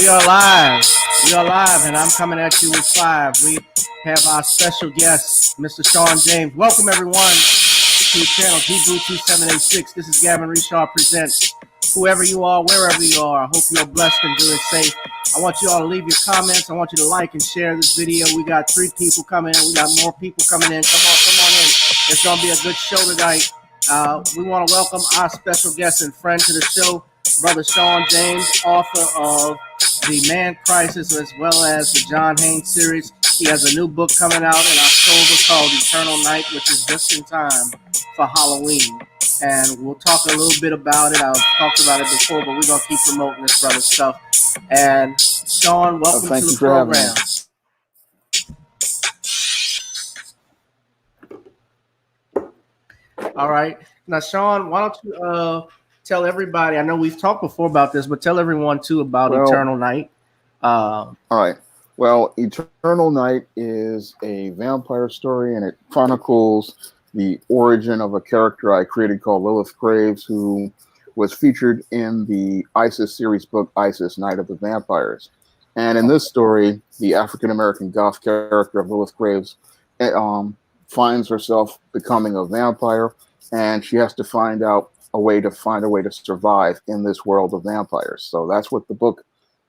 We are live. We are live, and I'm coming at you with 5. We have our special guest, Mr. Shawn James. Welcome, everyone, to channel Gboot2786. This is Gavin Richard Presents. Whoever you are, wherever you are, I hope you're blessed and doing safe. I want you all to leave your comments. I want you to like and share this video. We got 3 people coming in. We got more people coming in. Come on in. It's going to be a good show tonight. We want to welcome our special guest and friend to the show, Brother Shawn James, author of The Man Crisis, as well as the John Haynes series. He has a new book coming out in October called Eternal Night, which is just in time for Halloween. And we'll talk a little bit about it. I've talked about it before, but we're going to keep promoting this brother's stuff. And Shawn, welcome to the program. All right. Now, Shawn, why don't you tell everybody, I know we've talked before about this, but tell everyone, too, about Eternal Night. All right. Well, Eternal Night is a vampire story, and it chronicles the origin of a character I created called Lilith Graves, who was featured in the ISIS series book, ISIS, Night of the Vampires. And in this story, the African-American goth character of Lilith Graves finds herself becoming a vampire, and she has to find a way to survive in this world of vampires. So that's what the book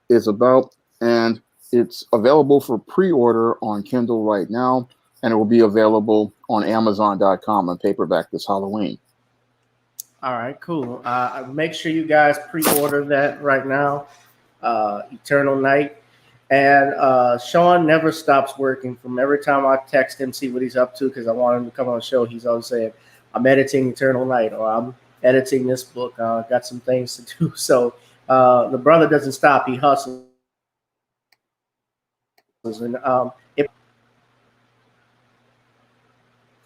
is about, and it's available for pre-order on Kindle right now, and it will be available on Amazon.com on paperback this Halloween. All right, cool. Make sure you guys pre-order that right now, Eternal Night. And Shawn never stops working. From every time I text him, see what he's up to, because I want him to come on the show, he's always saying, I'm editing Eternal Night, or I'm editing this book. Got some things to do. So the brother doesn't stop. He hustles. And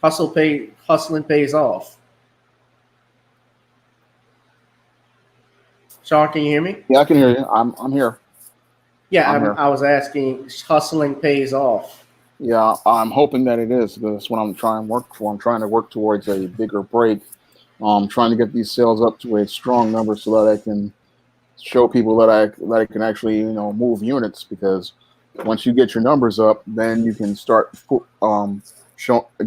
hustling pays off. Shawn, can you hear me? Yeah, I can hear you. I'm here. Yeah, I was asking, hustling pays off. Yeah, I'm hoping that it is. That's what I'm trying to work for. I'm trying to work towards a bigger break. I'm trying to get these sales up to a strong number so that I can show people that I can actually, move units, because once you get your numbers up, then you can start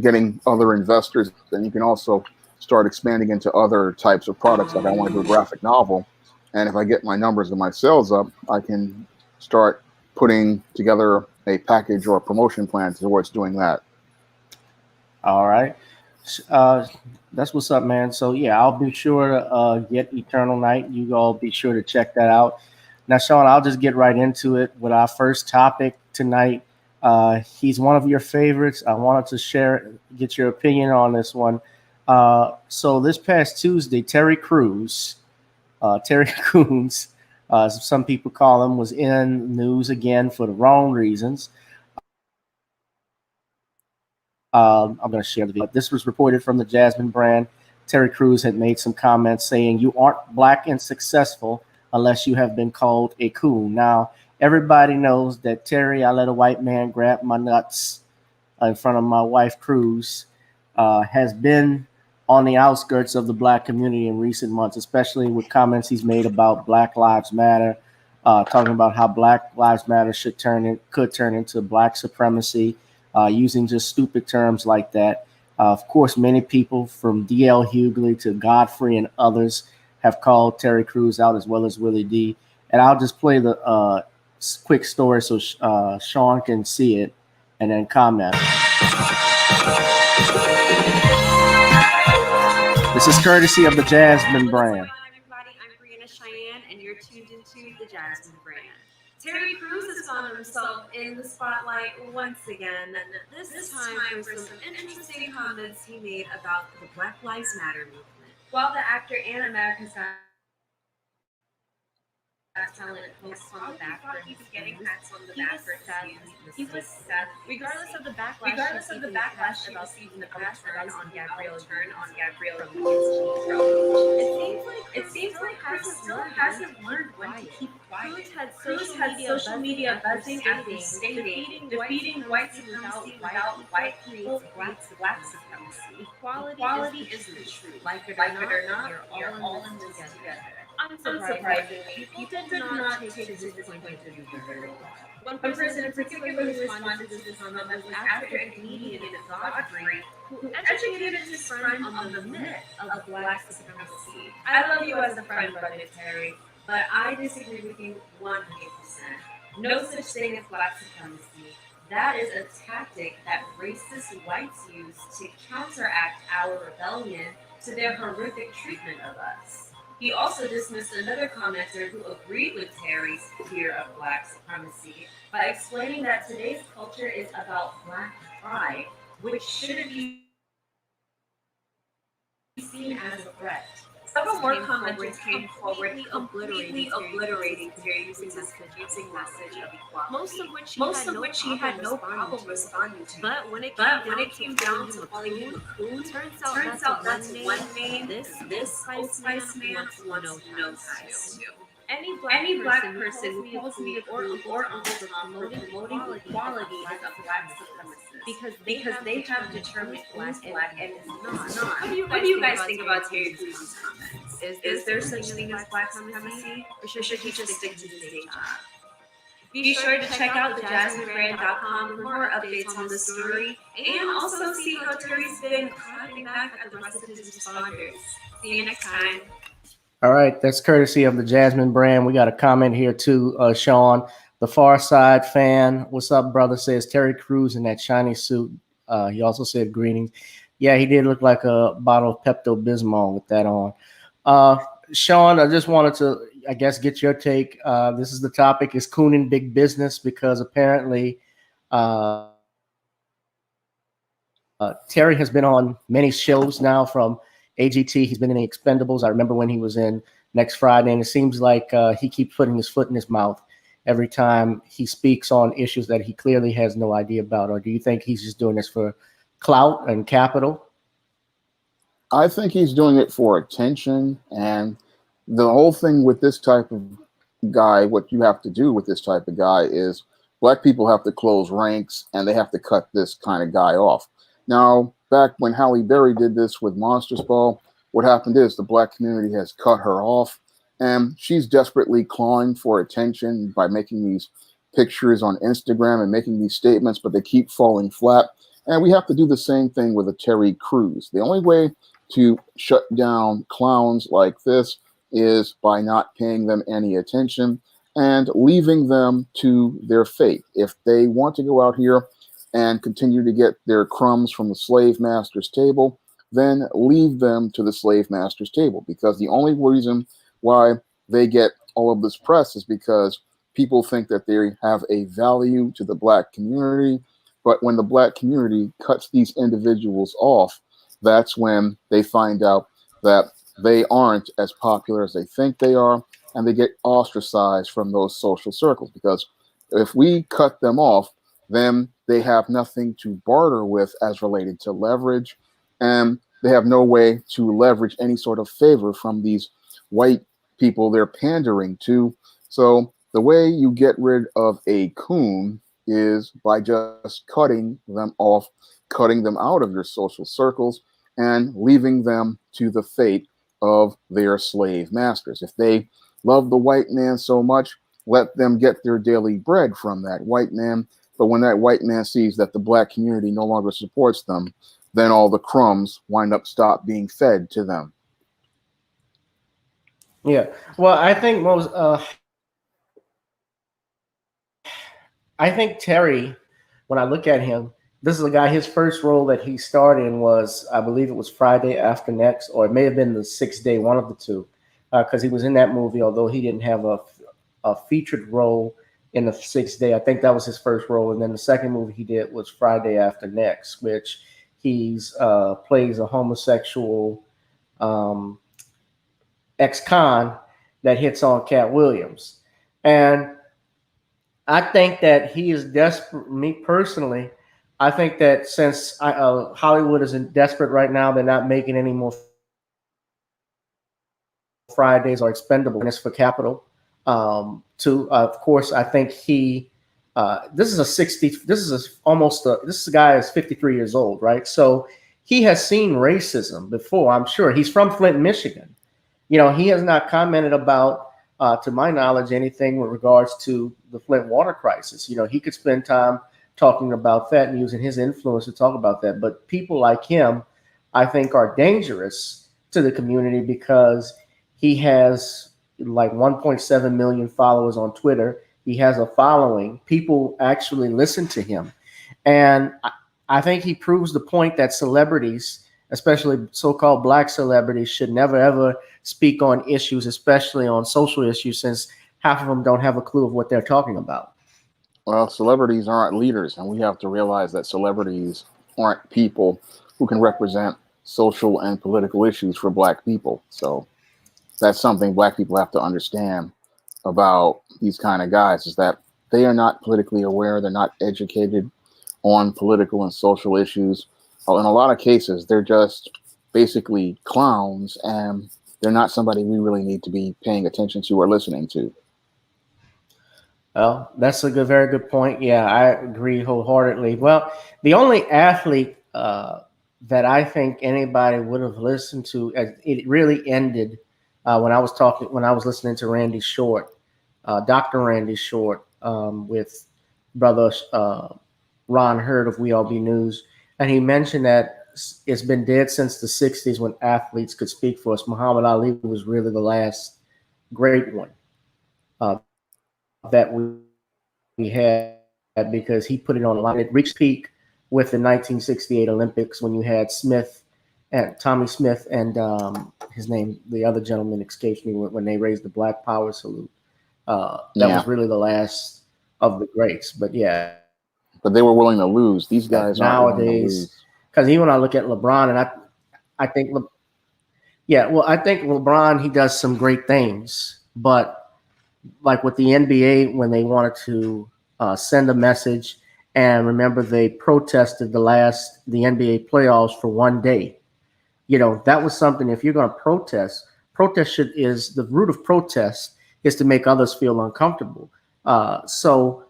getting other investors, and you can also start expanding into other types of products. Like I want to do a graphic novel, and if I get my numbers and my sales up, I can start putting together a package or a promotion plan towards doing that. All right. That's what's up, man. So yeah, I'll be sure to get Eternal Night. You all be sure to check that out. Now, Shawn, I'll just get right into it with our first topic tonight. He's one of your favorites. I wanted to get your opinion on this one. So this past Tuesday, Terry Crews, some people call him, was in news again for the wrong reasons. I'm going to share the video. This was reported from the Jasmine brand. Terry Crews had made some comments saying, "You aren't black and successful unless you have been called a coon." Now, everybody knows that Terry, I let a white man grab my nuts in front of my wife, Crews, has been on the outskirts of the black community in recent months, especially with comments he's made about Black Lives Matter, talking about how Black Lives Matter could turn into black supremacy, using just stupid terms like that. Of course, many people from D.L. Hughley to Godfrey and others have called Terry Crews out, as well as Willie D. And I'll just play the quick story so Shawn can see it and then comment. This is courtesy of the Jasmine brand. And you're tuned into the Jasmine brand. Terry Crews has found himself in the spotlight once again, this time for some interesting comments he made about the Black Lives Matter movement. While the actor and American Got Talent host on the back for his getting hats on the back for he was sad. Regardless of the backlash about seeing the past turn on Gabrielle it seems like Crews still hasn't learned when to keep quiet. Crews had social media buzzing after stating defeating white supremacy without white people creates black supremacy. Equality is the truth. Like it or not, we are all in this together. Unsurprisingly, people did not take his disappointment very well. One person in particular who responded to this comment was African Canadian Godfrey, who educated his friend on the myth of black supremacy. I love you as a friend, Brother Terry, but I disagree with you 100%. No such thing as black supremacy. That is a tactic that racist whites use to counteract our rebellion to their horrific treatment of us. He also dismissed another commenter who agreed with Terry's fear of black supremacy by explaining that today's culture is about black pride, which shouldn't be seen as a threat. Several more commenters came forward completely obliterating Terry's message of equality, most of which he had no problem responding to. But when it came down to calling him a coon, turns out that's one name this Old Spice man wants no ties to. Any black person who calls me a coon or Uncle Tom for promoting equality is a black supremacist because they have determined who is black and is not. What do you guys think about Terry Cruz's comments? Is there such thing as black supremacy, or should he just stick to his day job? Be sure to check out thejasminebrand.com for more updates on the story, and also see how Terry's been clapping back at the rest of his responders. See you next time. All right, that's courtesy of the Jasmine brand. We got a comment here too, Sean, the Far Side fan. What's up, brother? Says Terry Crews in that shiny suit. He also said greetings. Yeah, he did look like a bottle of Pepto-Bismol with that on. Sean, I just wanted to, I guess, get your take. This is the topic, is cooning big business? Because apparently Terry has been on many shows now from AGT. He's been in the Expendables. I remember when he was in Next Friday, and it seems like he keeps putting his foot in his mouth every time he speaks on issues that he clearly has no idea about. Or do you think he's just doing this for clout and capital? I think he's doing it for attention. And the whole thing with this type of guy, what you have to do with this type of guy is black people have to close ranks and they have to cut this kind of guy off. Now, back when Halle Berry did this with Monsters Ball, what happened is the black community has cut her off, and she's desperately clawing for attention by making these pictures on Instagram and making these statements, but they keep falling flat. And we have to do the same thing with a Terry Crews. The only way to shut down clowns like this is by not paying them any attention and leaving them to their fate. If they want to go out here and continue to get their crumbs from the slave master's table, then leave them to the slave master's table, because the only reason why they get all of this press is because people think that they have a value to the black community. But when the black community cuts these individuals off, that's when they find out that they aren't as popular as they think they are, and they get ostracized from those social circles. Because if we cut them off, then they have nothing to barter with as related to leverage, and they have no way to leverage any sort of favor from these white people they're pandering to. So the way you get rid of a coon is by just cutting them off, cutting them out of your social circles, and leaving them to the fate of their slave masters. If they love the white man so much, let them get their daily bread from that white man. But when that white man sees that the black community no longer supports them, then all the crumbs wind up stop being fed to them. Yeah. Well, I think I think Terry, when I look at him, this is a guy, his first role that he starred in was, I believe it was Friday After Next, or it may have been The Sixth Day, one of the two, because he was in that movie, although he didn't have a featured role in The Sixth Day. I think that was his first role. And then the second movie he did was Friday After Next, which he's plays a homosexual ex-con that hits on Cat Williams. And I think that he is desperate. Me personally, I think that since Hollywood is desperate right now, they're not making any more Fridays or Expendable. And it's for capital. Of course, I think he. This guy is 53 years old, right? So he has seen racism before. I'm sure he's from Flint, Michigan, He has not commented about, to my knowledge, anything with regards to the Flint water crisis. He could spend time talking about that and using his influence to talk about that. But people like him, I think, are dangerous to the community because he has like 1.7 million followers on Twitter. He has a following. People actually listen to him. And I think he proves the point that celebrities, especially so-called black celebrities, should never ever speak on issues, especially on social issues, since half of them don't have a clue of what they're talking about. Well, celebrities aren't leaders, and we have to realize that celebrities aren't people who can represent social and political issues for black people. So that's something black people have to understand about these kind of guys, is that they are not politically aware. They're not educated on political and social issues. In a lot of cases, they're just basically clowns, and they're not somebody we really need to be paying attention to or listening to. Well, that's a very good point. Yeah, I agree wholeheartedly. Well, the only athlete that I think anybody would have listened to, it really ended when I was listening to Randy Short, Dr. Randy Short, with brother Ron Hurd of We All Be News, and he mentioned that it's been dead since the '60s when athletes could speak for us. Muhammad Ali was really the last great one that we had because he put it on the line. It reached peak with the 1968 Olympics when you had Smith and Tommy Smith and his name, the other gentleman escapes me, when they raised the Black Power salute. That was really the last of the greats. But yeah, but they were willing to lose. These guys nowadays, because even when I look at LeBron, and I think, I think LeBron, he does some great things, but like with the NBA, when they wanted to send a message, and remember they protested the NBA playoffs for one day. That was something. If you're going to protest is the root of protest is to make others feel uncomfortable. So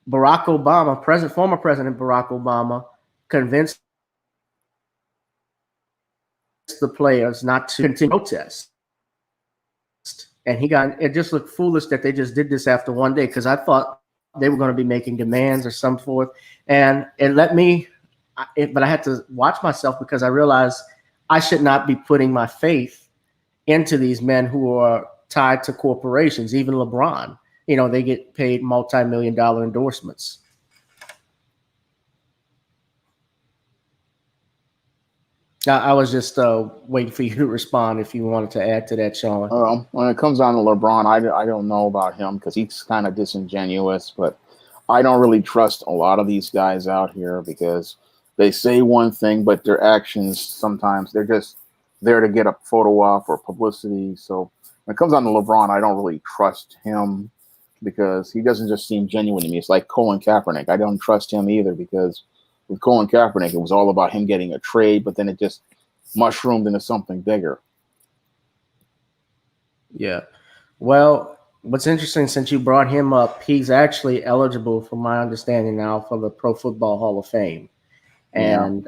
Barack Obama, former President Barack Obama, convinced the players not to continue protest. And it just looked foolish that they just did this after one day, because I thought they were going to be making demands or some forth. And it let me, but I had to watch myself because I realized I should not be putting my faith into these men who are tied to corporations. Even LeBron, they get paid multi-million-dollar endorsements. I was just waiting for you to respond if you wanted to add to that, Sean. When it comes down to LeBron, I don't know about him because he's kind of disingenuous, but I don't really trust a lot of these guys out here because they say one thing, but their actions, sometimes they're just there to get a photo op or publicity. So when it comes down to LeBron, I don't really trust him because he doesn't just seem genuine to me. It's like Colin Kaepernick. I don't trust him either because with Colin Kaepernick, it was all about him getting a trade, but then it just mushroomed into something bigger. Yeah. Well, what's interesting, since you brought him up, he's actually eligible, from my understanding now, for the Pro Football Hall of Fame. And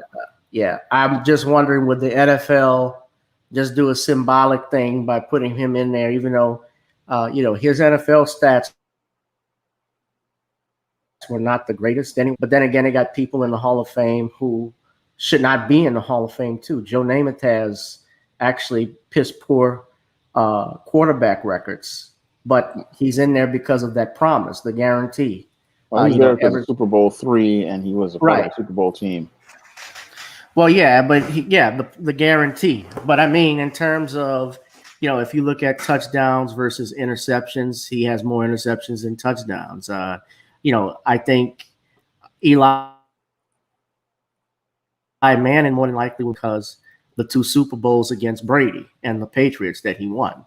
I'm just wondering, would the NFL just do a symbolic thing by putting him in there, even though, his NFL stats were not the greatest anyway. But then again, they got people in the Hall of Fame who should not be in the Hall of Fame too. Joe Namath has actually piss poor quarterback records, but he's in there because of that promise, the guarantee. Well, he's there because of Super Bowl III, and he was a part of the Super Bowl team. Well, yeah, but the guarantee. But I mean, in terms of, if you look at touchdowns versus interceptions, he has more interceptions than touchdowns. I think Eli Manning more than likely because the 2 Super Bowls against Brady and the Patriots that he won.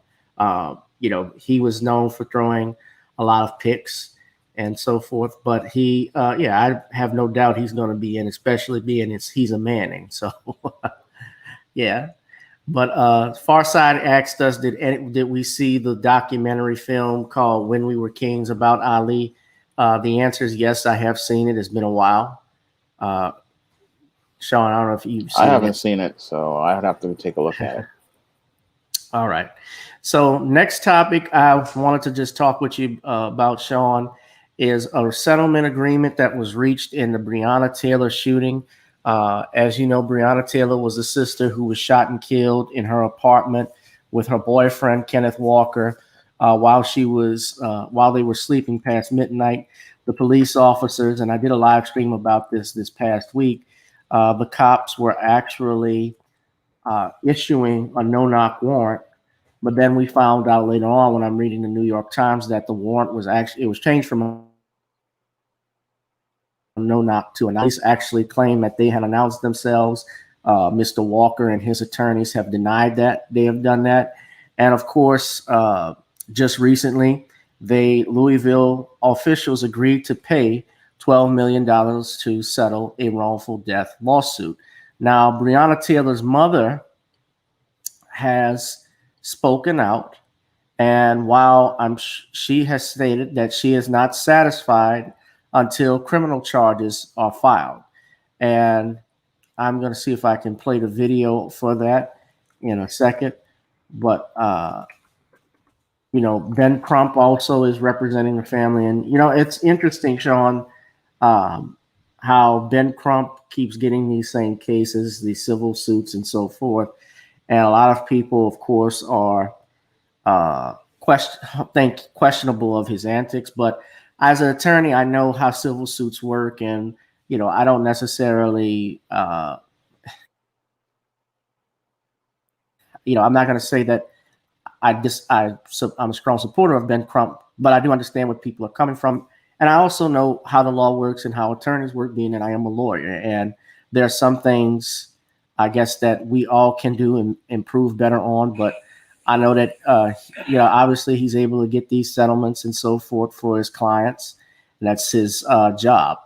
He was known for throwing a lot of picks and so forth. But I have no doubt he's going to be in, especially being he's a Manning. So, yeah. But Farside asked us, did we see the documentary film called When We Were Kings about Ali? The answer is yes, I have seen it. It's been a while. Sean, I don't know if you've seen it. I haven't seen it, so I'd have to take a look at it. All right. So next topic I wanted to just talk with you about, Shawn, is a settlement agreement that was reached in the Breonna Taylor shooting. As you know, Breonna Taylor was a sister who was shot and killed in her apartment with her boyfriend, Kenneth Walker, while they were sleeping past midnight. The police officers, and I did a live stream about this past week, the cops were actually issuing a no-knock warrant. But then we found out later on when I'm reading the New York Times that the warrant was changed from a no-knock to a police actually claimed that they had announced themselves. Mr. Walker and his attorneys have denied that they have done that. And of course, just recently, Louisville officials agreed to pay $12 million to settle a wrongful death lawsuit. Now, Breonna Taylor's mother has spoken out, and while she has stated that she is not satisfied until criminal charges are filed. And I'm going to see if I can play the video for that in a second. But, Ben Crump also is representing the family. And, it's interesting, Shawn, how Ben Crump keeps getting these same cases, these civil suits and so forth. And a lot of people, of course, are questionable of his antics. But as an attorney, I know how civil suits work, and I don't necessarily, I'm not going to say that I'm a strong supporter of Ben Crump, but I do understand where people are coming from, and I also know how the law works and how attorneys work, being that I am a lawyer. And there are some things, I guess, that we all can do and improve better on, but I know that, obviously he's able to get these settlements and so forth for his clients. And that's his job.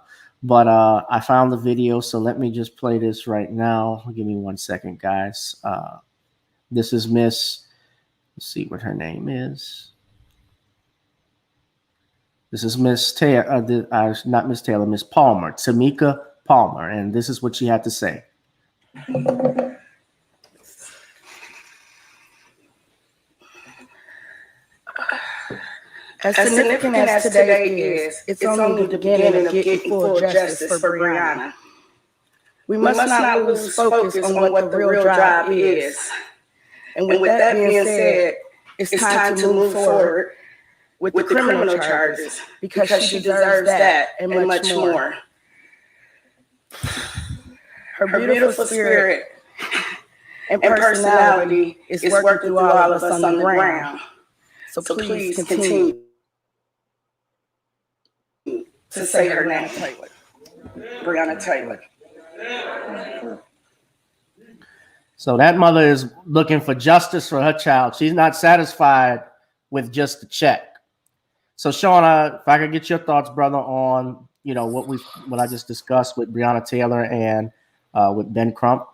But I found the video, so let me just play this right now. Give me 1 second, guys. This is let's see what her name is. This is Miss Taylor, not Miss Taylor, Miss Palmer, Tamika Palmer. And this is what she had to say. As significant as today is, it's only the beginning of getting full justice for Breonna. We must not lose focus on what the real drive is. And with that being said, it's time to move forward with the criminal charges because she deserves that and much more. Her beautiful spirit and personality is working through all of us on the ground. So please continue to say her name, Breonna Taylor. So that mother is looking for justice for her child. She's not satisfied with just the check. So, Shawn, if I could get your thoughts, brother, on what I just discussed with Breonna Taylor and with Ben Crump.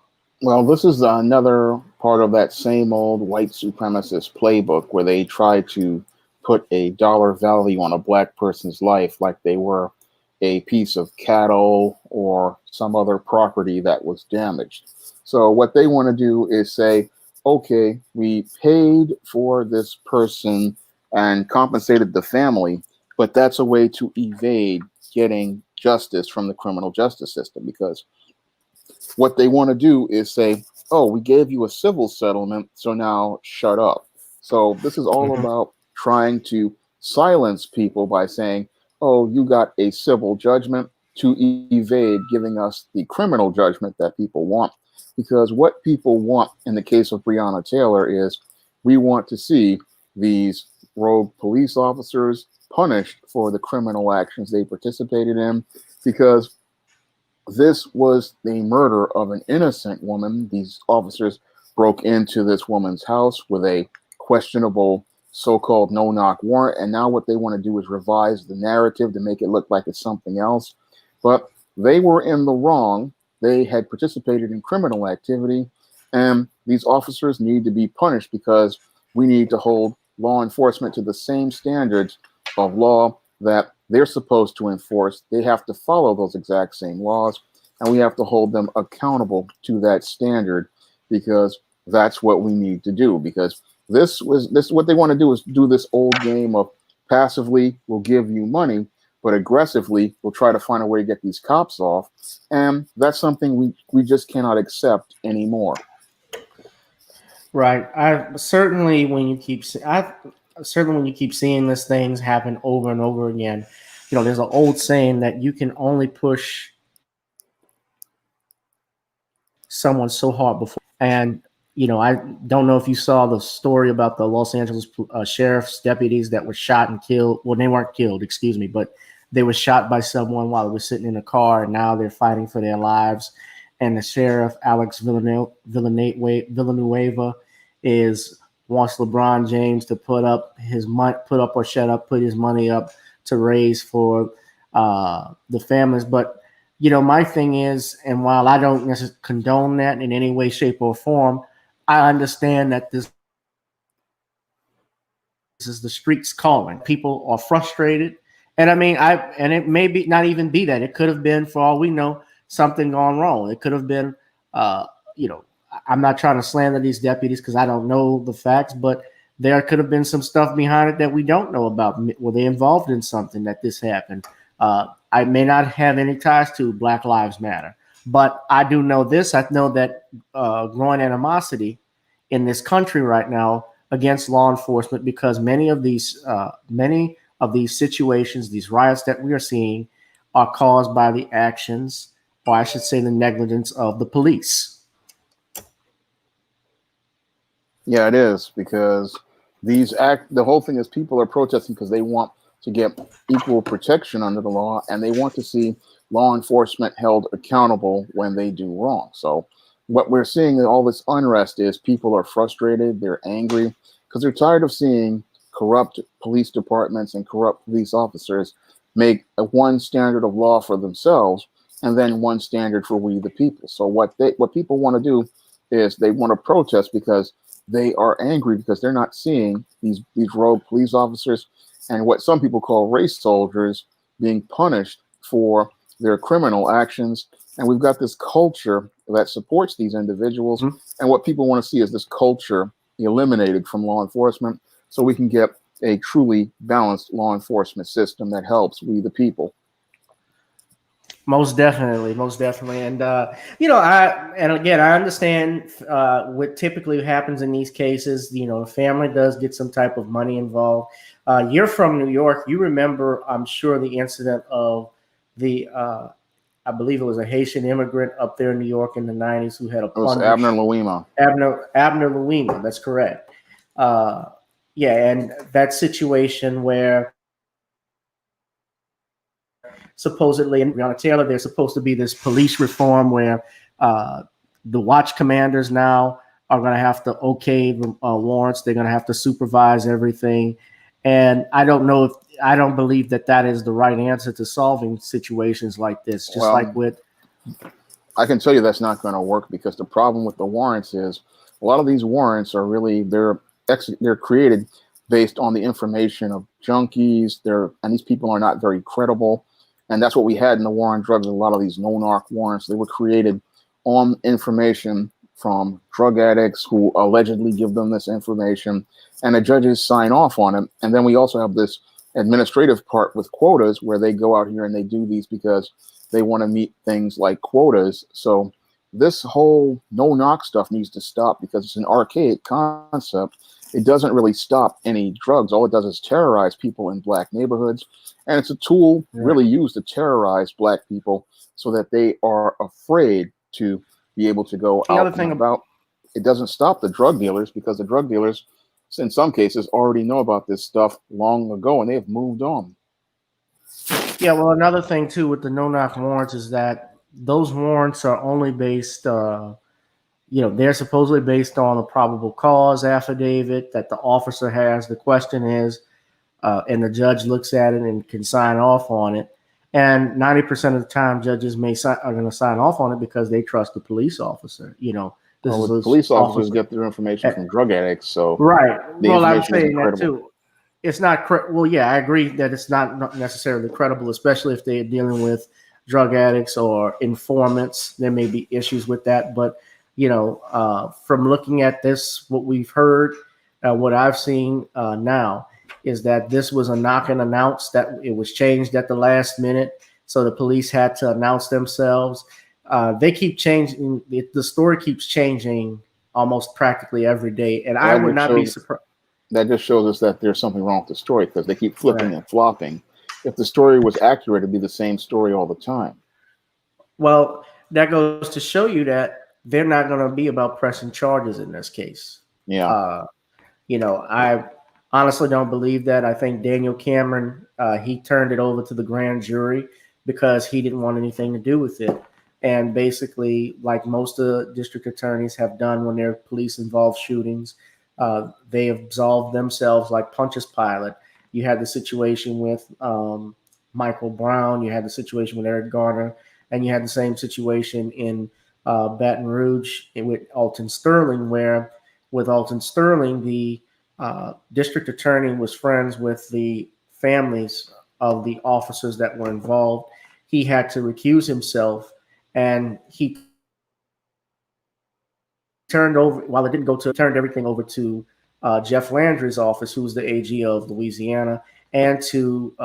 Well, this is another part of that same old white supremacist playbook where they try to put a dollar value on a black person's life like they were a piece of cattle or some other property that was damaged. So what they want to do is say, okay, we paid for this person and compensated the family, but that's a way to evade getting justice from the criminal justice system, because what they want to do is say, oh, we gave you a civil settlement, so now shut up. So this is all about trying to silence people by saying, oh, you got a civil judgment, to evade giving us the criminal judgment that people want. Because what people want in the case of Breonna Taylor is we want to see these rogue police officers punished for the criminal actions they participated in, because this was the murder of an innocent woman. These officers broke into this woman's house with a questionable so-called no-knock warrant, and now what they want to do is revise the narrative to make it look like it's something else. But they were in the wrong. They had participated in criminal activity, and these officers need to be punished because we need to hold law enforcement to the same standards of law that they're supposed to enforce. They have to follow those exact same laws, and we have to hold them accountable to that standard, because that's what we need to do. Because This what they want to do is do this old game of passively will give you money, but aggressively will try to find a way to get these cops off. And that's something we just cannot accept anymore. Right. Certainly when you keep seeing these things happen over and over again, there's an old saying that you can only push someone so hard before. And I don't know if you saw the story about the Los Angeles sheriff's deputies that were shot and killed. Well, they weren't killed, excuse me, but they were shot by someone while they were sitting in a car, and now they're fighting for their lives. And the sheriff, Alex Villanueva, wants LeBron James to put his money up to raise for the families. But my thing is, and while I don't necessarily condone that in any way, shape, or form, I understand that this is the streets calling. People are frustrated. And I mean, and it may be not even be that. It could have been, for all we know, something gone wrong. It could have been, I'm not trying to slander these deputies because I don't know the facts, but there could have been some stuff behind it that we don't know about. Were they involved in something that this happened? I may not have any ties to Black Lives Matter, but I do know this. I know that growing animosity in this country right now against law enforcement, because many of these situations, these riots that we are seeing, are caused by the actions, or I should say the negligence of the police. Yeah, it is, because the whole thing is people are protesting because they want to get equal protection under the law, and they want to see law enforcement held accountable when they do wrong. So what we're seeing in all this unrest is people are frustrated, they're angry, because they're tired of seeing corrupt police departments and corrupt police officers make one standard of law for themselves and then one standard for we the people. So what people want to do is they want to protest because they are angry because they're not seeing these rogue police officers and what some people call race soldiers being punished for their criminal actions. And we've got this culture that supports these individuals. Mm-hmm. And what people want to see is this culture eliminated from law enforcement so we can get a truly balanced law enforcement system that helps we the people. Most definitely. And, I understand what typically happens in these cases. The family does get some type of money involved. You're from New York. You remember, I'm sure, the incident of I believe it was a Haitian immigrant up there in New York in the 90s who had a plunge. It was Abner Louima. Abner Louima, that's correct. And that situation where supposedly, in Breonna Taylor, there's supposed to be this police reform where the watch commanders now are going to have to okay warrants. They're going to have to supervise everything. And I don't believe that is the right answer to solving situations like this. I can tell you that's not going to work, because the problem with the warrants is a lot of these warrants are really, they're created based on the information of junkies. And these people are not very credible. And that's what we had in the war on drugs. A lot of these no-knock warrants, they were created on information from drug addicts who allegedly give them this information, and the judges sign off on it. And then we also have this administrative part with quotas where they go out here and they do these because they want to meet things like quotas. So this whole no-knock stuff needs to stop, because it's an archaic concept. It doesn't really stop any drugs. All it does is terrorize people in Black neighborhoods. And it's a tool really used to terrorize Black people so that they are afraid to be able to go out and about. It doesn't stop the drug dealers, because the drug dealers, in some cases, already know about this stuff long ago and they have moved on. Yeah, well, another thing, too, with the no-knock warrants is that those warrants are only based, they're supposedly based on a probable cause affidavit that the officer has. The question is, and the judge looks at it and can sign off on it. And 90% of the time, judges are going to sign off on it because they trust the police officer. Police officers get their information from drug addicts, so right. Well, I'm saying that too. It's not I agree that it's not necessarily credible, especially if they're dealing with drug addicts or informants. There may be issues with that, but from looking at this, what we've heard, what I've seen now is that this was a knock and announce, that it was changed at the last minute. So the police had to announce themselves. They keep changing. The story keeps changing almost practically every day. And I would not be surprised. That just shows us that there's something wrong with the story, because they keep flipping and flopping. If the story was accurate, it'd be the same story all the time. Well, that goes to show you that they're not going to be about pressing charges in this case. Yeah. I honestly don't believe that. I think Daniel Cameron, he turned it over to the grand jury because he didn't want anything to do with it. And basically, like most of the district attorneys have done when there are police-involved shootings, they absolved themselves like Pontius Pilate. You had the situation with Michael Brown. You had the situation with Eric Garner. And you had the same situation in Baton Rouge with Alton Sterling, where with Alton Sterling, the district attorney was friends with the families of the officers that were involved. He had to recuse himself, and he turned everything over to Jeff Landry's office, who was the AG of Louisiana, and to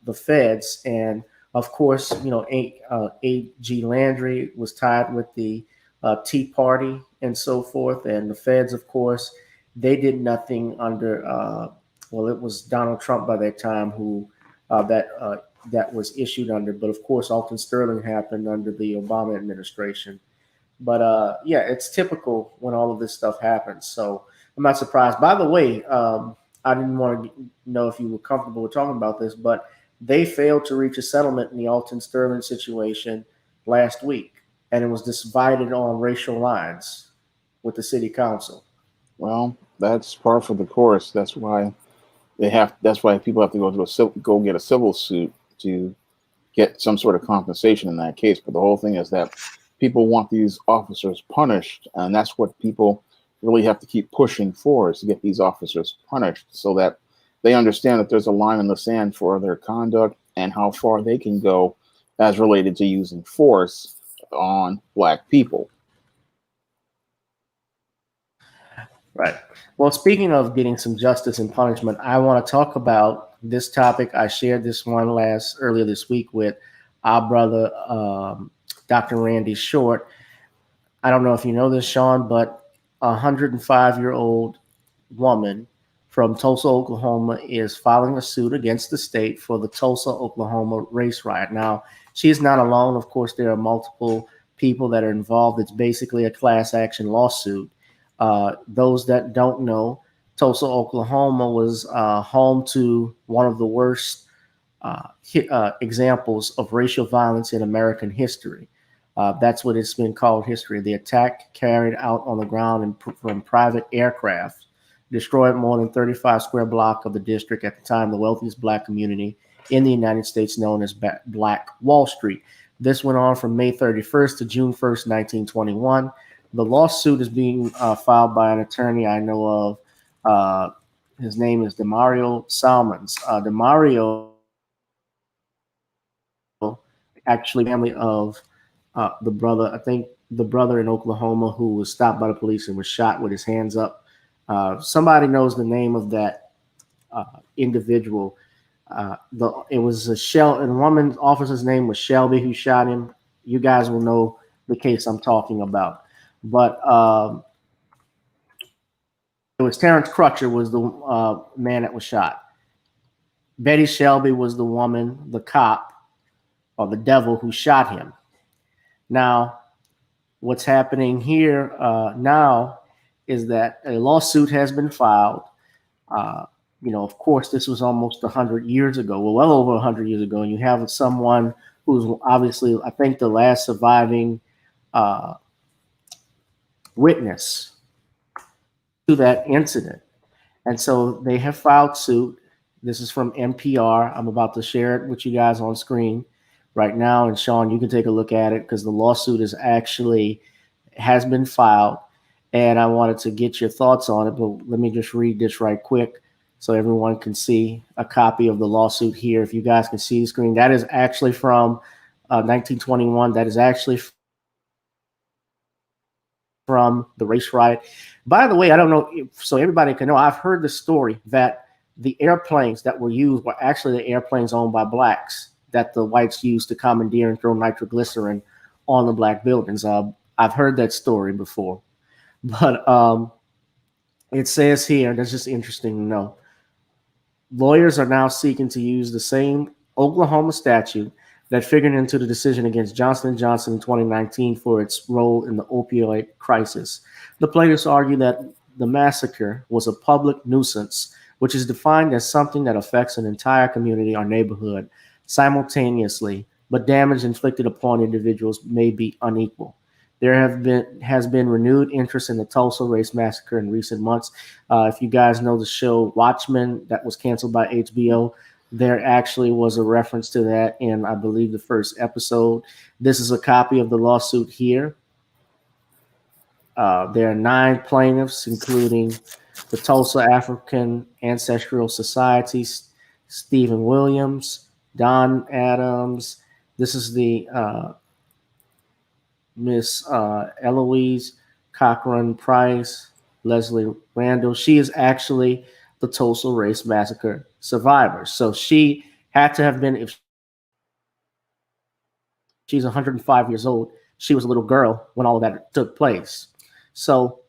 the feds. And of course, AG Landry was tied with the Tea Party and so forth. And the feds, of course, they did nothing under, it was Donald Trump by that time who that was issued under. But of course, Alton Sterling happened under the Obama administration. But it's typical when all of this stuff happens. So I'm not surprised. By the way, I didn't want to know if you were comfortable with talking about this, but they failed to reach a settlement in the Alton Sterling situation last week, and it was divided on racial lines with the city council. Well, that's par for the course. That's why people have to go get a civil suit to get some sort of compensation in that case. But the whole thing is that people want these officers punished, and that's what people really have to keep pushing for, is to get these officers punished so that they understand that there's a line in the sand for their conduct and how far they can go as related to using force on Black people. Right. Well, speaking of getting some justice and punishment, I want to talk about this topic. I shared this one earlier this week with our brother, Dr. Randy Short. I don't know if you know this, Shawn, but a 105-year-old woman from Tulsa, Oklahoma, is filing a suit against the state for the Tulsa, Oklahoma race riot. Now, she is not alone. Of course, there are multiple people that are involved. It's basically a class action lawsuit. Those that don't know, Tulsa, Oklahoma was home to one of the worst examples of racial violence in American history. That's what it's been called, history. The attack carried out on the ground from private aircraft destroyed more than 35 square blocks of the district, at the time the wealthiest Black community in the United States, known as Black Wall Street. This went on from May 31st to June 1st, 1921. The lawsuit is being filed by an attorney I know of. His name is Demario Salmons. Demario, actually family of the brother, I think the brother in Oklahoma who was stopped by the police and was shot with his hands up. Somebody knows the name of that individual. It was a woman officer's name was Shelby, who shot him. You guys will know the case I'm talking about. But it was Terrence Crutcher was the man that was shot. Betty Shelby was the woman, the cop, or the devil who shot him. Now, what's happening here now is that a lawsuit has been filed. Of course, this was almost 100 years ago, well over 100 years ago, and you have someone who's obviously, I think, the last surviving witness to that incident. And so they have filed suit. This is from NPR. I'm about to share it with you guys on screen right now. And Shawn, you can take a look at it because the lawsuit has been filed. And I wanted to get your thoughts on it, but let me just read this right quick so everyone can see a copy of the lawsuit here. If you guys can see the screen, that is actually from 1921. That is actually from the race riot. By the way, I don't know, so everybody can know, I've heard the story that the airplanes that were used were actually the airplanes owned by blacks that the whites used to commandeer and throw nitroglycerin on the black buildings. I've heard that story before, but it says here, that's just interesting to know. Lawyers are now seeking to use the same Oklahoma statute that figured into the decision against Johnson & Johnson in 2019 for its role in the opioid crisis. The plaintiffs argue that the massacre was a public nuisance, which is defined as something that affects an entire community or neighborhood simultaneously, but damage inflicted upon individuals may be unequal. There has been renewed interest in the Tulsa race massacre in recent months. If you guys know the show Watchmen that was canceled by HBO, there actually was a reference to that in, I believe, the first episode. This is a copy of the lawsuit here. There are 9 plaintiffs, including the Tulsa African Ancestral Society, Stephen Williams, Don Adams. This is the Miss Eloise Cochran Price, Leslie Randall. She is actually the Tulsa Race Massacre survivor. So she had to have been, if she's 105 years old, she was a little girl when all of that took place. So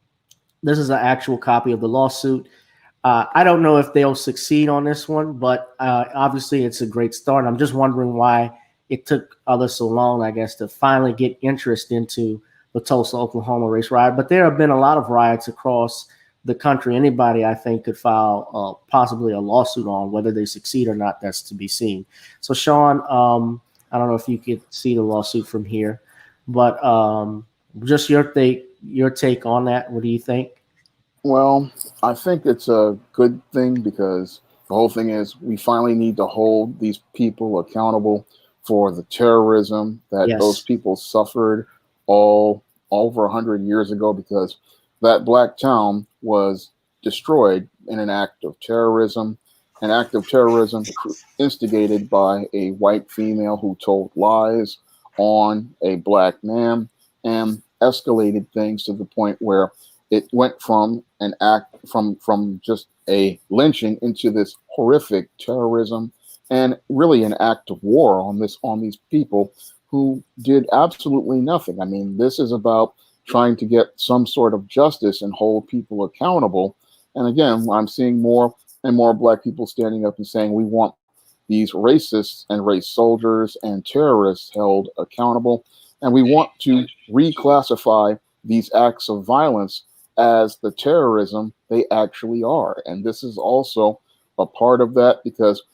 this is an actual copy of the lawsuit. I don't know if they'll succeed on this one, but obviously it's a great start. I'm just wondering why it took others so long, I guess, to finally get interest into the Tulsa, Oklahoma race riot. But there have been a lot of riots across the country. Anybody, I think, could file possibly a lawsuit on. Whether they succeed or not, that's to be seen. So, Shawn, I don't know if you could see the lawsuit from here, but just your take on that. What do you think? Well, I think it's a good thing because the whole thing is we finally need to hold these people accountable for the terrorism that those people suffered all over 100 years ago, because that black town was destroyed in an act of terrorism instigated by a white female who told lies on a black man and escalated things to the point where it went from an act from just a lynching into this horrific terrorism and really an act of war on these people who did absolutely nothing. I mean, this is about trying to get some sort of justice and hold people accountable. And again, I'm seeing more and more black people standing up and saying we want these racists and race soldiers and terrorists held accountable. And we want to reclassify these acts of violence as the terrorism they actually are. And this is also a part of that, because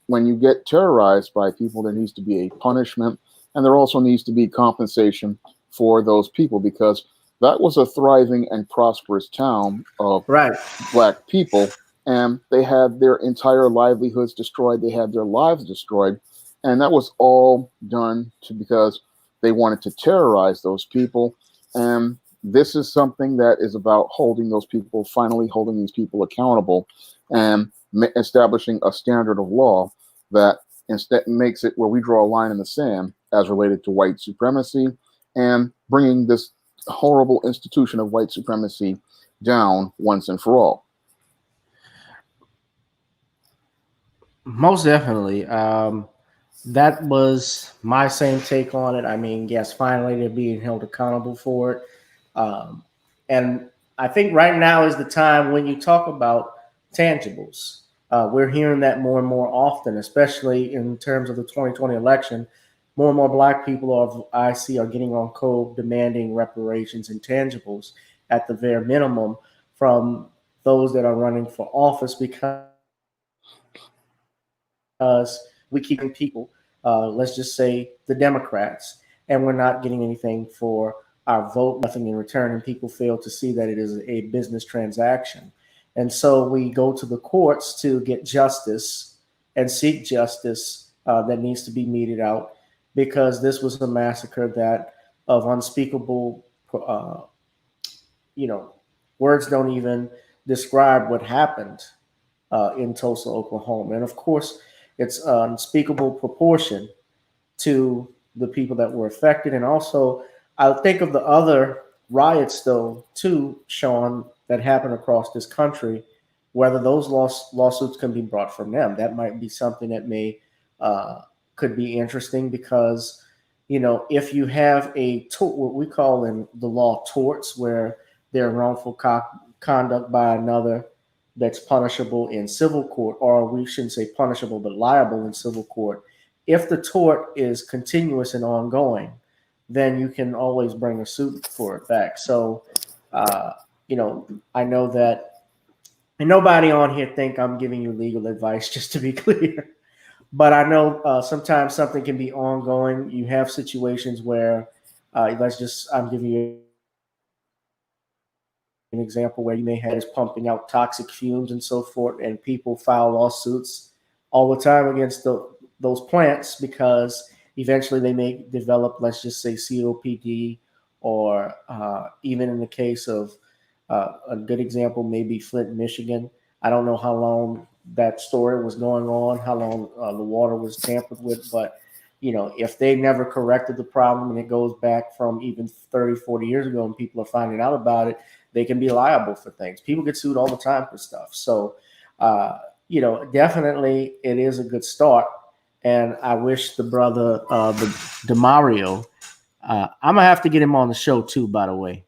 when you get terrorized by people, there needs to be a punishment, and there also needs to be compensation for those people, because that was a thriving and prosperous town of black people, and they had their entire livelihoods destroyed. They had their lives destroyed, and that was all done because they wanted to terrorize those people. And this is something that is about finally holding these people accountable and establishing a standard of law that instead makes it where we draw a line in the sand as related to white supremacy, and bringing this horrible institution of white supremacy down once and for all. Most definitely. That was my same take on it. I mean, yes, finally they're being held accountable for it. And I think right now is the time when you talk about tangibles. We're hearing that more and more often, especially in terms of the 2020 election. More and more black people I see are getting on code demanding reparations and tangibles at the very minimum from those that are running for office, because we keep people, let's just say the Democrats, and we're not getting anything for our vote, nothing in return, and people fail to see that it is a business transaction. And so we go to the courts to get justice and seek justice that needs to be meted out, because this was a massacre that of unspeakable, words don't even describe what happened in Tulsa, Oklahoma. And of course, it's an unspeakable proportion to the people that were affected. And also, I think of the other riots, though, too, Sean, that happen across this country, whether those lawsuits can be brought from them. That might be something that may could be interesting because, if you have a what we call in the law torts, where they're wrongful conduct by another that's punishable in civil court, or we shouldn't say punishable, but liable in civil court. If the tort is continuous and ongoing, then you can always bring a suit for it back. So, uh, I know that, and nobody on here think I'm giving you legal advice, just to be clear. But I know sometimes something can be ongoing. You have situations where, I'm giving you an example where you may have is pumping out toxic fumes and so forth, and people file lawsuits all the time against those plants because eventually they may develop, let's just say, COPD, or even in the case of a good example, maybe Flint, Michigan. I don't know how long that story was going on, how long the water was tampered with, but if they never corrected the problem and it goes back from even 30, 40 years ago and people are finding out about it, they can be liable for things. People get sued all the time for stuff. So, definitely it is a good start. And I wish the brother, the DeMario, I'm going to have to get him on the show too, by the way.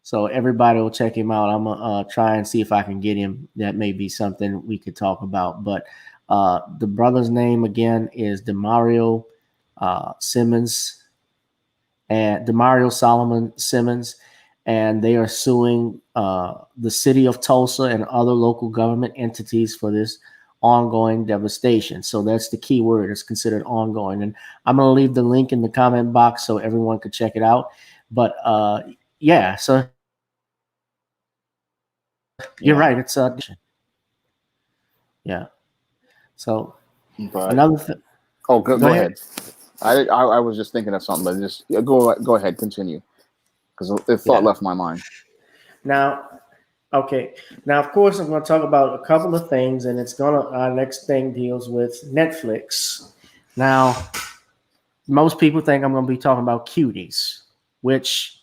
So everybody will check him out. I'm going to try and see if I can get him. That may be something we could talk about. But the brother's name, again, is DeMario Simmons, and DeMario Solomon Simmons, and they are suing the city of Tulsa and other local government entities for this ongoing devastation. So that's the key word. It's considered ongoing. And I'm going to leave the link in the comment box so everyone could check it out. But yeah, so you're right. It's yeah. So another thing. Oh, go ahead. I was just thinking of something, but just go ahead, continue, because the thought left my mind. Now, okay. Now, of course, I'm going to talk about a couple of things, and our next thing deals with Netflix. Now, most people think I'm going to be talking about cuties, which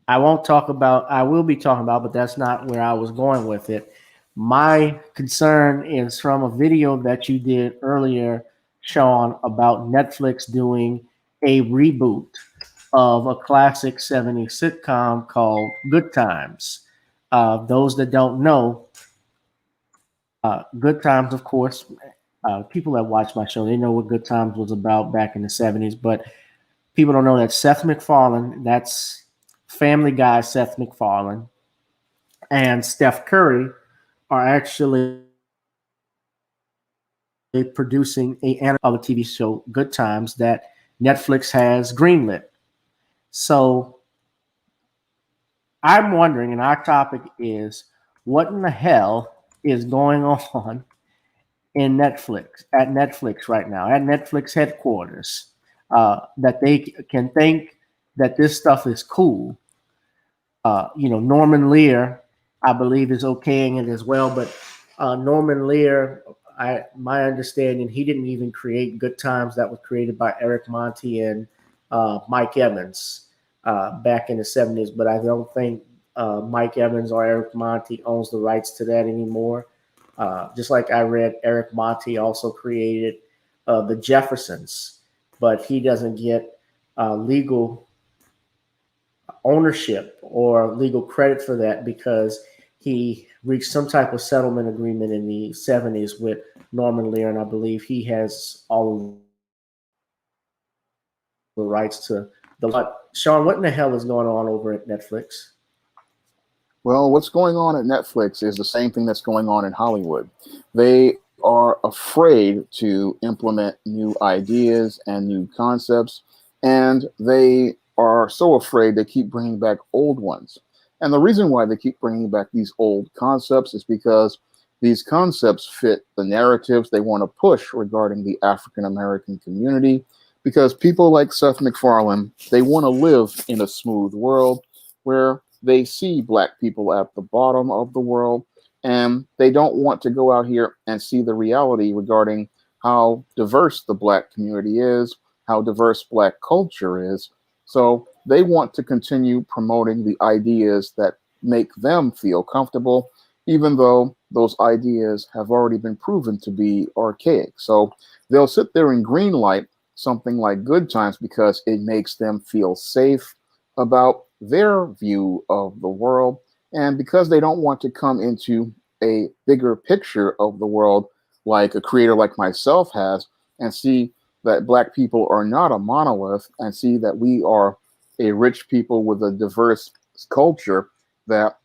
I won't talk about. I will be talking about, but that's not where I was going with it. My concern is from a video that you did earlier, Sean, about Netflix doing a reboot of a classic 70s sitcom called Good Times. Those that don't know, Good Times, of course, people that watch my show, they know what Good Times was about back in the 70s, but people don't know that Seth MacFarlane, that's Family Guy Seth MacFarlane, and Steph Curry are actually producing another TV show, Good Times, that Netflix has greenlit. So I'm wondering, and our topic is, what in the hell is going on at Netflix right now, at Netflix headquarters, that they can think that this stuff is cool. Norman Lear, I believe, is okaying it as well, but Norman Lear, my understanding, he didn't even create Good Times. That was created by Eric Monty and Mike Evans back in the 70s, but I don't think Mike Evans or Eric Monty owns the rights to that anymore. Just like I read, Eric Monty also created The Jeffersons, but he doesn't get legal ownership or legal credit for that because he reached some type of settlement agreement in the 70s with Norman Lear, and I believe he has all of the rights to the. But Sean, what in the hell is going on over at Netflix? Well, what's going on at Netflix is the same thing that's going on in Hollywood. They are afraid to implement new ideas and new concepts, and they are so afraid they keep bringing back old ones. And the reason why they keep bringing back these old concepts is because these concepts fit the narratives they want to push regarding the African American community, because people like Seth MacFarlane, they want to live in a smooth world where they see Black people at the bottom of the world, and they don't want to go out here and see the reality regarding how diverse the Black community is, how diverse Black culture is, So they want to continue promoting the ideas that make them feel comfortable, even though those ideas have already been proven to be archaic. So they'll sit there and greenlight something like Good Times because it makes them feel safe about their view of the world. And because they don't want to come into a bigger picture of the world like a creator like myself has, and see that Black people are not a monolith, and see that we are a rich people with a diverse culture that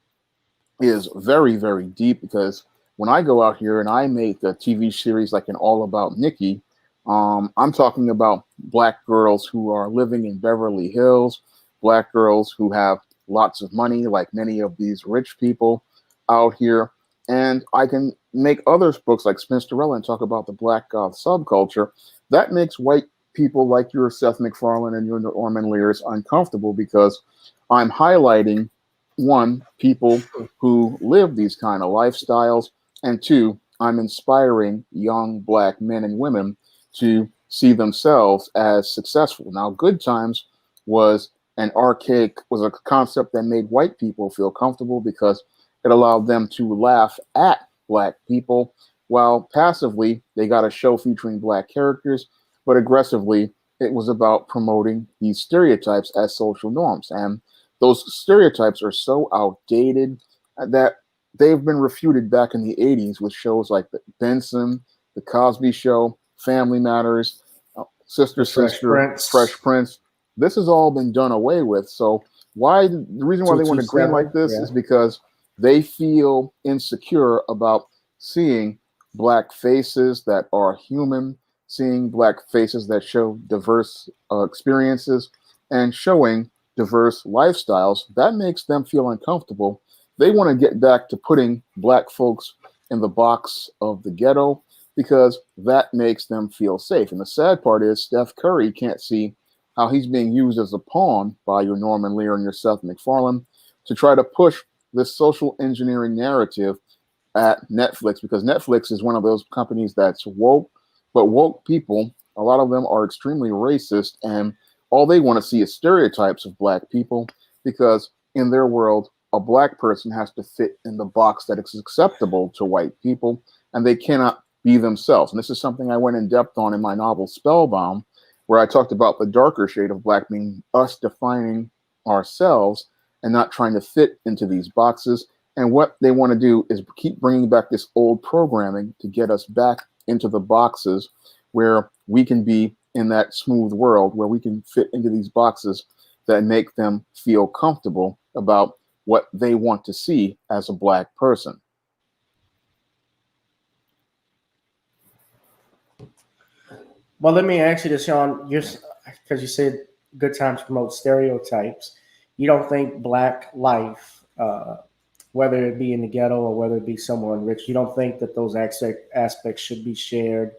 is very, very deep. Because when I go out here and I make a TV series like an All About Nikki, I'm talking about Black girls who are living in Beverly Hills, Black girls who have lots of money, like many of these rich people out here. And I can make other books like Spinsterella and talk about the Black goth subculture. That makes white people like your Seth MacFarlane and your Norman Lears uncomfortable, because I'm highlighting, one, people who live these kind of lifestyles, and two, I'm inspiring young Black men and women to see themselves as successful. Now, Good Times was was a concept that made white people feel comfortable because it allowed them to laugh at Black people, while passively they got a show featuring Black characters, but aggressively it was about promoting these stereotypes as social norms. And those stereotypes are so outdated that they've been refuted back in the 80s with shows like The Benson, The Cosby Show, Family Matters, Sister Sister, Fresh Prince. This has all been done away with. So the reason why they want to green like this is because they feel insecure about seeing Black faces that are human, seeing Black faces that show diverse experiences, and showing diverse lifestyles. That makes them feel uncomfortable. They want to get back to putting Black folks in the box of the ghetto because that makes them feel safe. And the sad part is Steph Curry can't see how he's being used as a pawn by your Norman Lear and your Seth MacFarlane to try to push this social engineering narrative at Netflix, because Netflix is one of those companies that's woke, but woke people, a lot of them are extremely racist, and all they want to see is stereotypes of Black people, because in their world, a Black person has to fit in the box that is acceptable to white people, and they cannot be themselves. And this is something I went in depth on in my novel Spellbound, where I talked about the darker shade of Black being us defining ourselves and not trying to fit into these boxes. And what they want to do is keep bringing back this old programming to get us back into the boxes where we can be in that smooth world, where we can fit into these boxes that make them feel comfortable about what they want to see as a Black person. Well, let me ask you this, Shawn. Because you said Good Times promote stereotypes. You don't think Black life, whether it be in the ghetto or whether it be somewhere enriched, you don't think that those aspects should be shared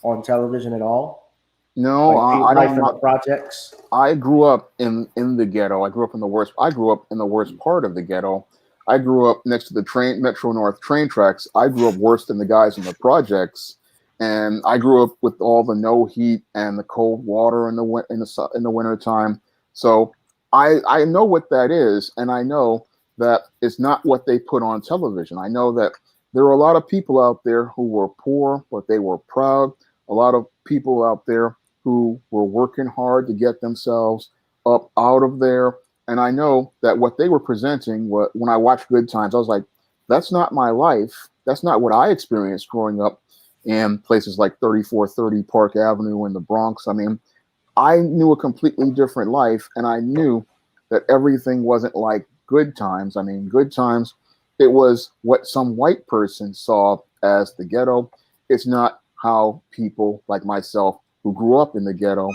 on television at all? No, like I don't know. Projects. I grew up in the ghetto. I grew up in the worst part of the ghetto. I grew up next to the Metro North train tracks. I grew up worse than the guys in the projects. And I grew up with all the no heat and the cold water in the winter time. So I know what that is, and I know that it's not what they put on television. I know that there are a lot of people out there who were poor, but they were proud. A lot of people out there who were working hard to get themselves up out of there. And I know that what they were presenting, when I watched Good Times, I was like, that's not my life. That's not what I experienced growing up in places like 3430 Park Avenue in the Bronx. I mean, I knew a completely different life, and I knew that everything wasn't like Good Times. I mean, Good Times, it was what some white person saw as the ghetto. It's not how people like myself who grew up in the ghetto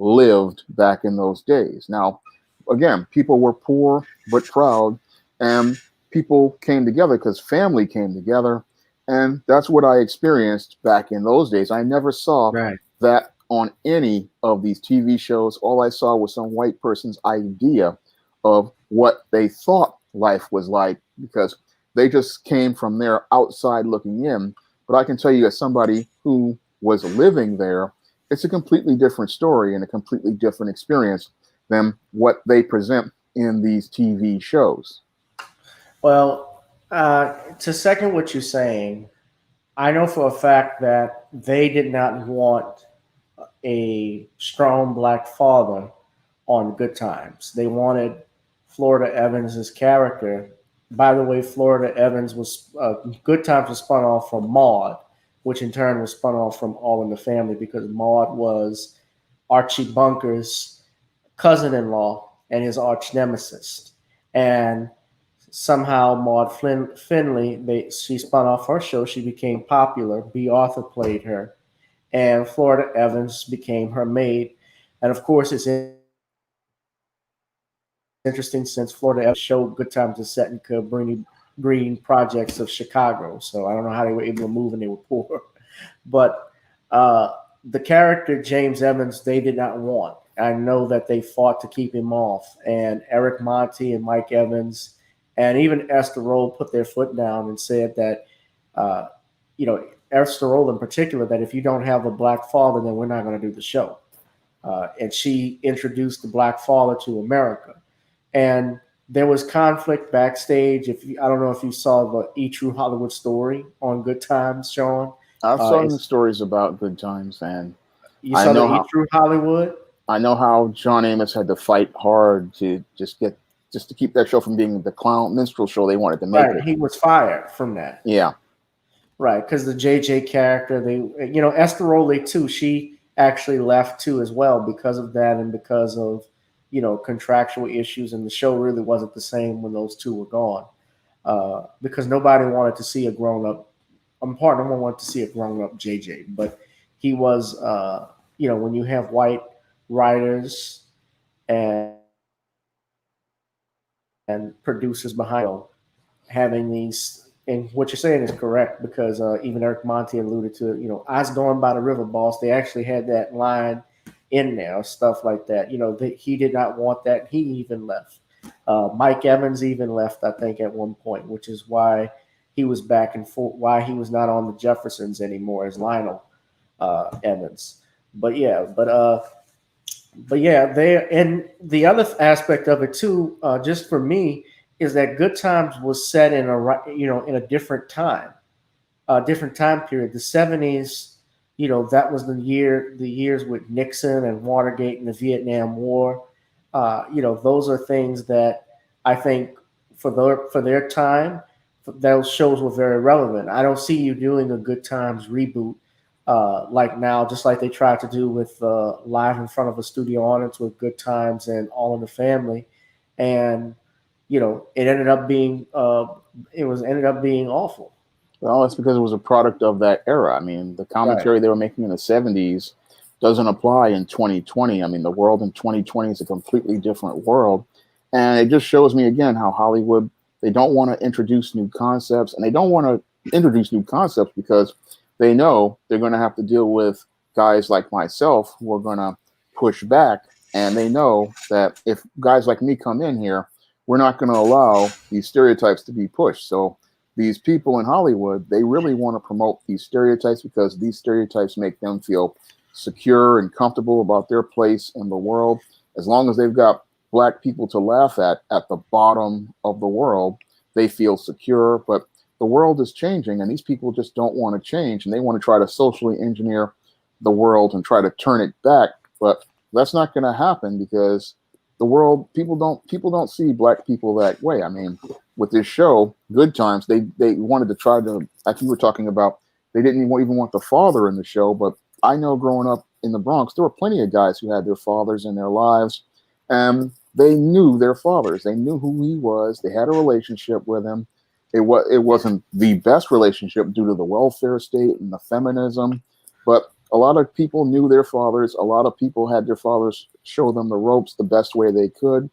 lived back in those days. Now, again, people were poor but proud, and people came together because family came together. And that's what I experienced back in those days. I never saw that on any of these TV shows. All I saw was some white person's idea of what they thought life was like, because they just came from their outside looking in. But I can tell you, as somebody who was living there, it's a completely different story and a completely different experience than what they present in these TV shows. Well, to second what you're saying, I know for a fact that they did not want a strong black father on Good Times. They wanted Florida Evans's character. By the way, Florida Evans was Good Times was spun off from Maude, which in turn was spun off from All in the Family because Maude was Archie Bunker's cousin-in-law and his arch nemesis. And somehow Maude Finley, she spun off her show. She became popular. B. Arthur played her, and Florida Evans became her maid. And of course, it's interesting since Florida Evans showed Good Times is set in Cabrini Green projects of Chicago. So I don't know how they were able to move and they were poor. But the character James Evans, they did not want. I know that they fought to keep him off. And Eric Monty and Mike Evans and even Esther Rolle put their foot down and said that, Esther Rolle in particular, that if you don't have a black father, then we're not going to do the show. And she introduced the black father to America. And there was conflict backstage. I don't know if you saw the E! True Hollywood story on Good Times, Shawn. I've seen the stories about Good Times, and you saw the E! True Hollywood. I know how John Amos had to fight hard to just to keep that show from being the clown minstrel show they wanted to make. Right, he was fired from that. Yeah, right, because the JJ character, Esther Rolle too. She actually left too as well because of that and because of contractual issues, and the show really wasn't the same when those two were gone. Because nobody wanted to see a grown-up. Partner one wanted to see a grown-up JJ, but he was, when you have white writers and producers behind having these, and what you're saying is correct because even Eric Monty alluded to, I was going by the river, boss. They actually had that line in there, stuff like that. He did not want that. He even left. Mike Evans even left, I think, at one point, which is why he was back and forth, why he was not on the Jeffersons anymore as Lionel Evans. But yeah, there. And the other aspect of it too, just for me, is that Good Times was set in a different time period. The 70s. That was the years with Nixon and Watergate and the Vietnam War. Those are things that I think for their time, those shows were very relevant. I don't see you doing a Good Times reboot like now, just like they tried to do with Live in Front of a Studio Audience with Good Times and All in the Family. And, it ended up being awful. Well, that's because it was a product of that era. I mean, the commentary they were making in the 70s doesn't apply in 2020. I mean, the world in 2020 is a completely different world. And it just shows me again how Hollywood, they don't want to introduce new concepts, and they don't want to introduce new concepts because they know they're going to have to deal with guys like myself who are going to push back. And they know that if guys like me come in here, we're not going to allow these stereotypes to be pushed. So these people in Hollywood, they really want to promote these stereotypes because these stereotypes make them feel secure and comfortable about their place in the world. As long as they've got black people to laugh at the bottom of the world, they feel secure. But the world is changing, and these people just don't want to change, and they want to try to socially engineer the world and try to turn it back. But that's not going to happen because the world, people don't see black people that way. I mean, with this show, Good Times, they wanted to try to, like you were talking about, they didn't even want the father in the show. But I know growing up in the Bronx, there were plenty of guys who had their fathers in their lives, and they knew their fathers. They knew who he was. They had a relationship with him. It wasn't the best relationship due to the welfare state and the feminism, but a lot of people knew their fathers. A lot of people had their fathers show them the ropes the best way they could.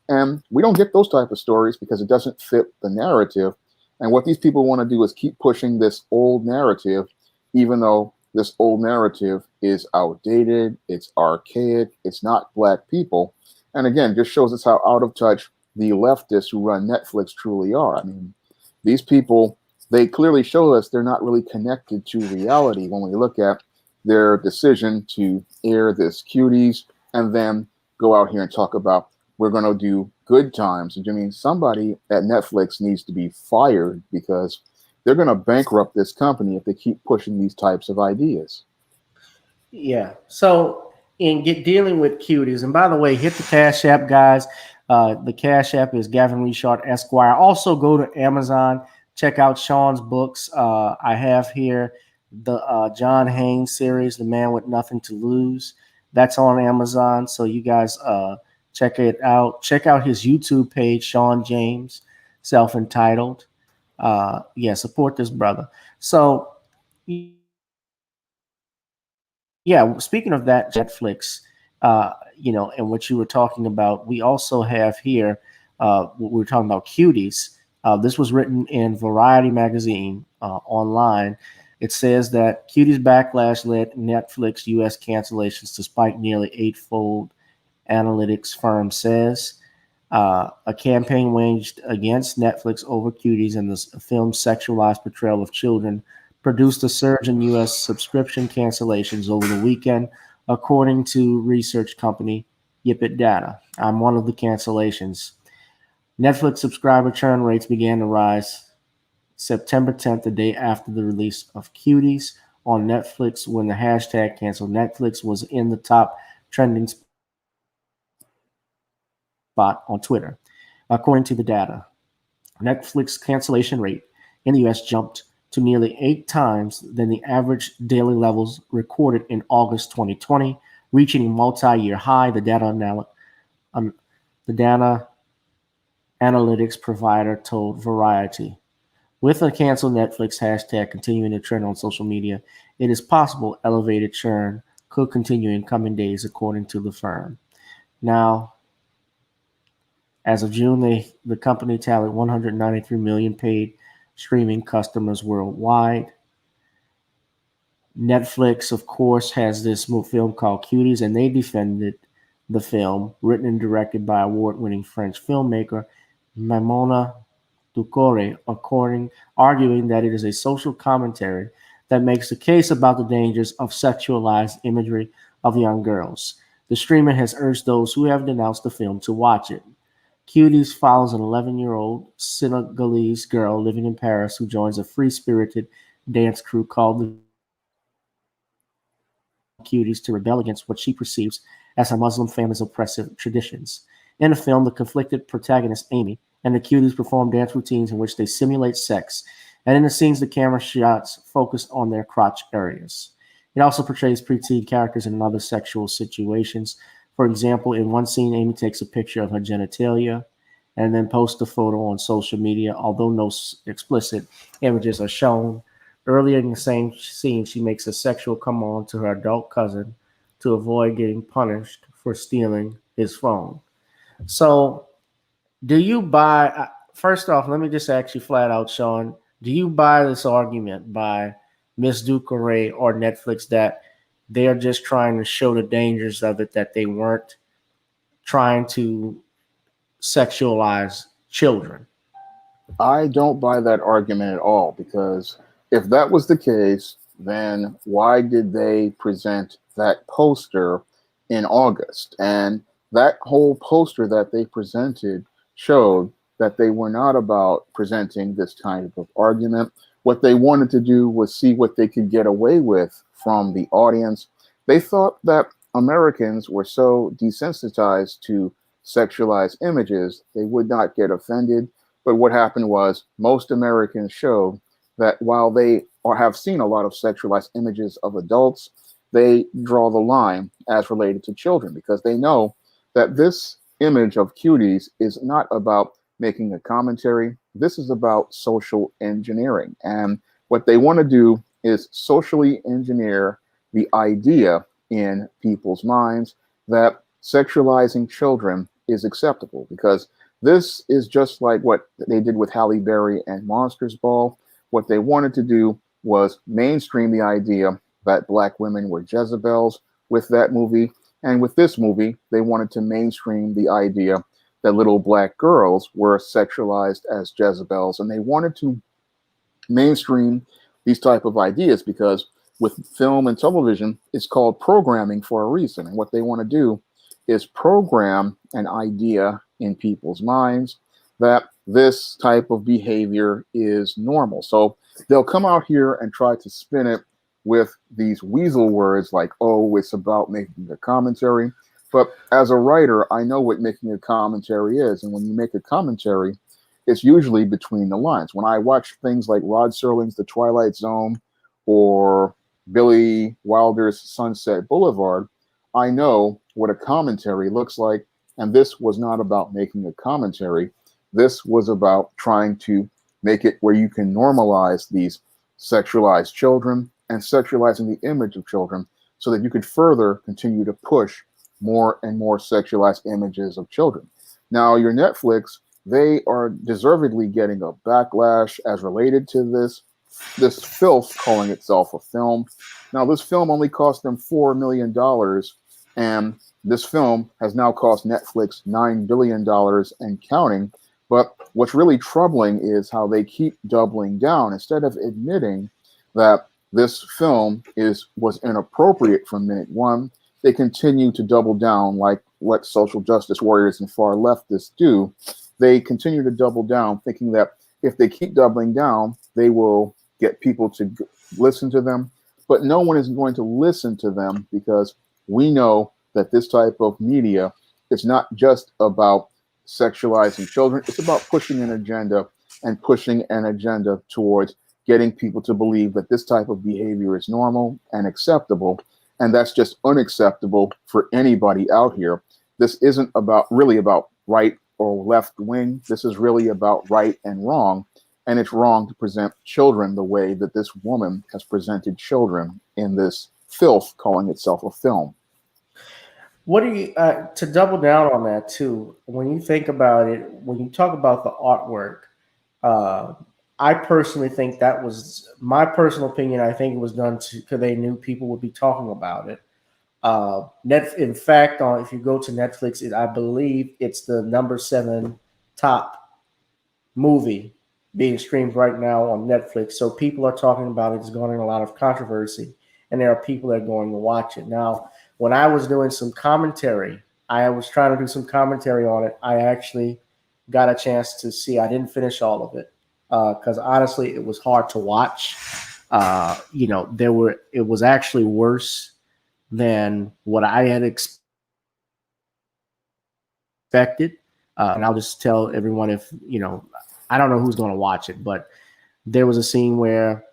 And we don't get those type of stories because it doesn't fit the narrative. And what these people want to do is keep pushing this old narrative, even though this old narrative is outdated, it's archaic, it's not black people. And again, just shows us how out of touch the leftists who run Netflix truly are. I mean, these people, they clearly show us they're not really connected to reality when we look at their decision to air this Cuties and then go out here and talk about we're going to do good times. I mean, somebody at Netflix needs to be fired because they're going to bankrupt this company if they keep pushing these types of ideas. Yeah. So dealing with cuties, and by the way, hit the Cash App, guys. The Cash App is Gavin Richard Esquire. Also, go to Amazon. Check out Shawn's books. I have here the John Haynes series, The Man with Nothing to Lose. That's on Amazon. So you guys check it out. Check out his YouTube page, Shawn James, self-entitled. Yeah, support this brother. So yeah, speaking of that, Netflix, and what you were talking about, we also have here, we were talking about cuties. This was written in Variety magazine online. It says that cuties backlash led Netflix U.S. cancellations to spike nearly eightfold, analytics firm says. A campaign waged against Netflix over cuties and the film's sexualized portrayal of children produced a surge in U.S. subscription cancellations over the weekend, according to research company Yipit Data. I'm one of the cancellations. Netflix subscriber churn rates began to rise September 10th, the day after the release of Cuties on Netflix, when the hashtag cancel Netflix was in the top trending spot on Twitter. According to the data, Netflix cancellation rate in the US jumped to nearly 8 times than the average daily levels recorded in August 2020, reaching a multi-year high. The data analytics provider told Variety. With a canceled Netflix hashtag continuing to trend on social media, it is possible elevated churn could continue in coming days, according to the firm. Now, as of June, the company tallied 193 million paid streaming customers worldwide. Netflix, of course, has this film called Cuties, and they defended the film, written and directed by award-winning French filmmaker Maimouna Doucouré, arguing that it is a social commentary that makes the case about the dangers of sexualized imagery of young girls. The streamer has urged those who have denounced the film to watch it. Cuties follows an 11-year-old Senegalese girl living in Paris who joins a free-spirited dance crew called the Cuties to rebel against what she perceives as her Muslim family's oppressive traditions. In the film, the conflicted protagonist, Amy, and the Cuties perform dance routines in which they simulate sex, and in the scenes, the camera shots focus on their crotch areas. It also portrays preteen characters in other sexual situations. For example, in one scene, Amy takes a picture of her genitalia and then posts the photo on social media, although no explicit images are shown. Earlier in the same scene, she makes a sexual come on to her adult cousin to avoid getting punished for stealing his phone. So, do you buy, first off, let me just ask you flat out, Shawn, do you buy this argument by Ms. Doucouré or Netflix that they're just trying to show the dangers of it, that they weren't trying to sexualize children? I don't buy that argument at all, because if that was the case, then why did they present that poster in August? And that whole poster that they presented showed that they were not about presenting this kind of argument. What they wanted to do was see what they could get away with from the audience. They thought that Americans were so desensitized to sexualized images, they would not get offended. But what happened was most Americans showed that while they have seen a lot of sexualized images of adults, they draw the line as related to children, because they know that this image of Cuties is not about making a commentary. This is about social engineering. And what they want to do is socially engineer the idea in people's minds that sexualizing children is acceptable, because this is just like what they did with Halle Berry and Monsters Ball. What they wanted to do was mainstream the idea that Black women were Jezebels with that movie. And with this movie, they wanted to mainstream the idea that little Black girls were sexualized as Jezebels. And they wanted to mainstream these type of ideas because with film and television, it's called programming for a reason. And what they want to do is program an idea in people's minds that this type of behavior is normal. So they'll come out here and try to spin it with these weasel words like, oh, it's about making a commentary. But as a writer, I know what making a commentary is. And when you make a commentary, it's usually between the lines. When I watch things like Rod Serling's The Twilight Zone or Billy Wilder's Sunset Boulevard, I know what a commentary looks like. And this was not about making a commentary. This was about trying to make it where you can normalize these sexualized children and sexualizing the image of children so that you could further continue to push more and more sexualized images of children. Now, your Netflix, they are deservedly getting a backlash as related to this filth calling itself a film. Now, this film only cost them $4 million, and this film has now cost Netflix $9 billion and counting. But what's really troubling is how they keep doubling down. Instead of admitting that this film was inappropriate from minute one, they continue to double down like what social justice warriors and far leftists do. They continue to double down, thinking that if they keep doubling down, they will get people to listen to them. But no one is going to listen to them because we know that this type of media is not just about sexualizing children. It's about pushing an agenda and pushing an agenda towards getting people to believe that this type of behavior is normal and acceptable. And that's just unacceptable for anybody out here. This isn't really about right or left wing. This is really about right and wrong. And it's wrong to present children the way that this woman has presented children in this filth calling itself a film. What do you, to double down on that too, when you think about it, when you talk about the artwork, I personally think that was my personal opinion. I think it was done because they knew people would be talking about it. In fact, if you go to Netflix, I believe it's the #7 top movie being streamed right now on Netflix. So people are talking about it. It's garnering a lot of controversy, and there are people that are going to watch it. Now, when I was doing some commentary, I was trying to do some commentary on it. I actually got a chance to see. I didn't finish all of it because honestly, it was hard to watch. It was actually worse than what I had expected. And I'll just tell everyone I don't know who's going to watch it, but there was a scene where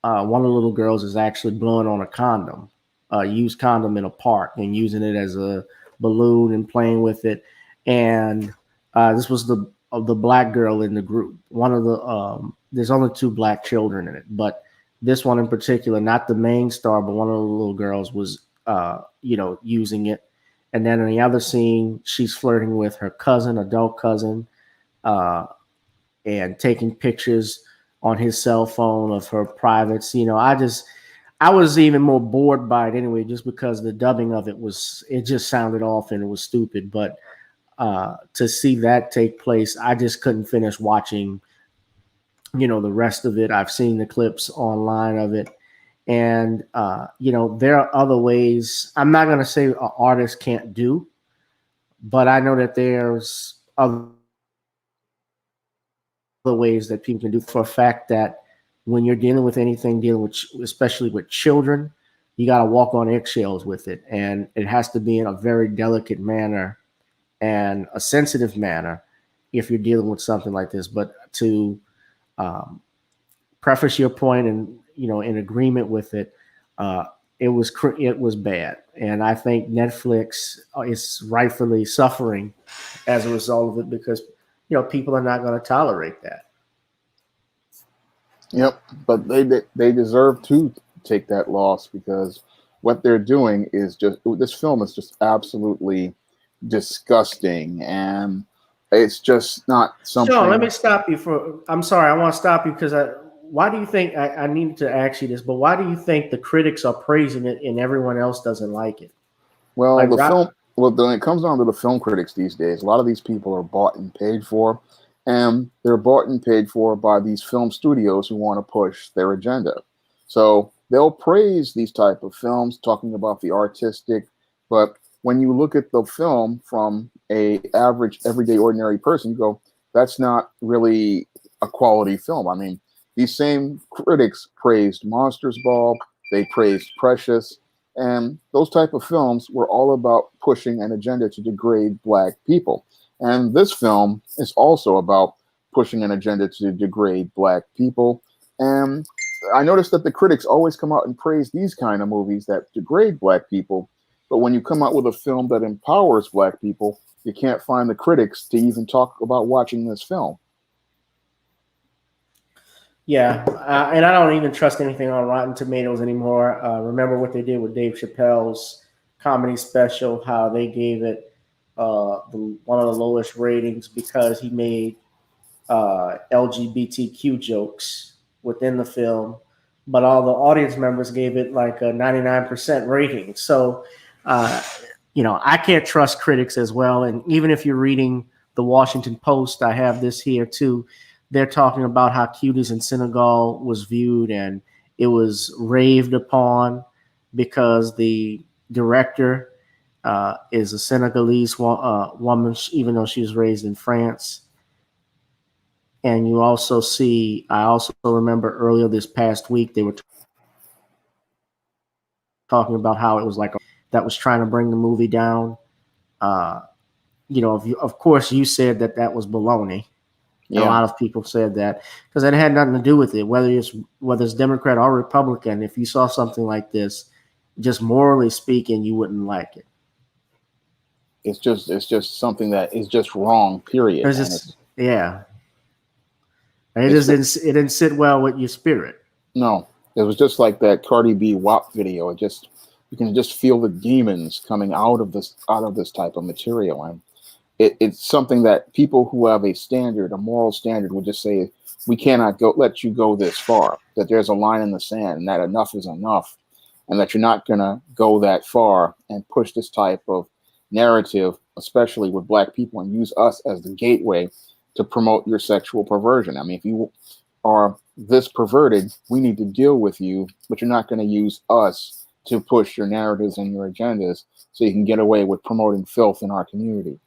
one of the little girls is actually blowing on a condom, used condom in a park and using it as a balloon and playing with it. And this was the black girl in the group. One of the there's only 2 black children in it, but this one in particular, not the main star, but one of the little girls was using it. And then in the other scene, she's flirting with her cousin, adult cousin, and taking pictures on his cell phone of her privates. I was even more bored by it anyway, just because the dubbing of it just sounded off and it was stupid. But to see that take place, I just couldn't finish watching, the rest of it. I've seen the clips online of it. And, there are other ways. I'm not going to say an artist can't do, but I know that there's other ways that people can do, for a fact that when you're dealing with especially with children, you got to walk on eggshells with it. And it has to be in a very delicate manner and a sensitive manner if you're dealing with something like this. But to preface your point and, in agreement with it, it was bad. And I think Netflix is rightfully suffering as a result of it because, people are not going to tolerate that. Yep, but they deserve to take that loss because what they're doing is this film is just absolutely disgusting, and it's just not something. Shawn, let me stop you I'm sorry, I want to stop you because why do you think, I need to ask you this, but why do you think the critics are praising it and everyone else doesn't like it? Well, when it comes down to the film critics these days, a lot of these people are bought and paid for, and they're bought and paid for by these film studios who want to push their agenda. So they'll praise these type of films, talking about the artistic, but when you look at the film from a average, everyday, ordinary person, you go, that's not really a quality film. I mean, these same critics praised Monsters Ball, they praised Precious, and those type of films were all about pushing an agenda to degrade Black people. And this film is also about pushing an agenda to degrade Black people. And I noticed that the critics always come out and praise these kind of movies that degrade Black people. But when you come out with a film that empowers Black people, you can't find the critics to even talk about watching this film. Yeah, and I don't even trust anything on Rotten Tomatoes anymore. Remember what they did with Dave Chappelle's comedy special, how they gave it one of the lowest ratings because he made LGBTQ jokes within the film, but all the audience members gave it like a 99% rating. So, I can't trust critics as well. And even if you're reading the Washington Post, I have this here too. They're talking about how Cuties in Senegal was viewed, and it was raved upon because the director is a Senegalese woman, even though she was raised in France. And you also see, I also remember earlier this past week, they were talking about how it was like that was trying to bring the movie down. Of course, you said that was baloney. Yeah. A lot of people said that because it had nothing to do with it, whether it's Democrat or Republican. If you saw something like this, just morally speaking, you wouldn't like it. It's just something that is just wrong. Period. Yeah. It didn't sit well with your spirit. No, it was just like that Cardi B WAP video. You can just feel the demons coming out of this type of material, and it's something that people who have a moral standard, would just say, we cannot let you go this far. That there's a line in the sand, and that enough is enough, and that you're not gonna go that far and push this type of narrative, especially with Black people, and use us as the gateway to promote your sexual perversion. I mean, if you are this perverted, we need to deal with you, but you're not going to use us to push your narratives and your agendas so you can get away with promoting filth in our community.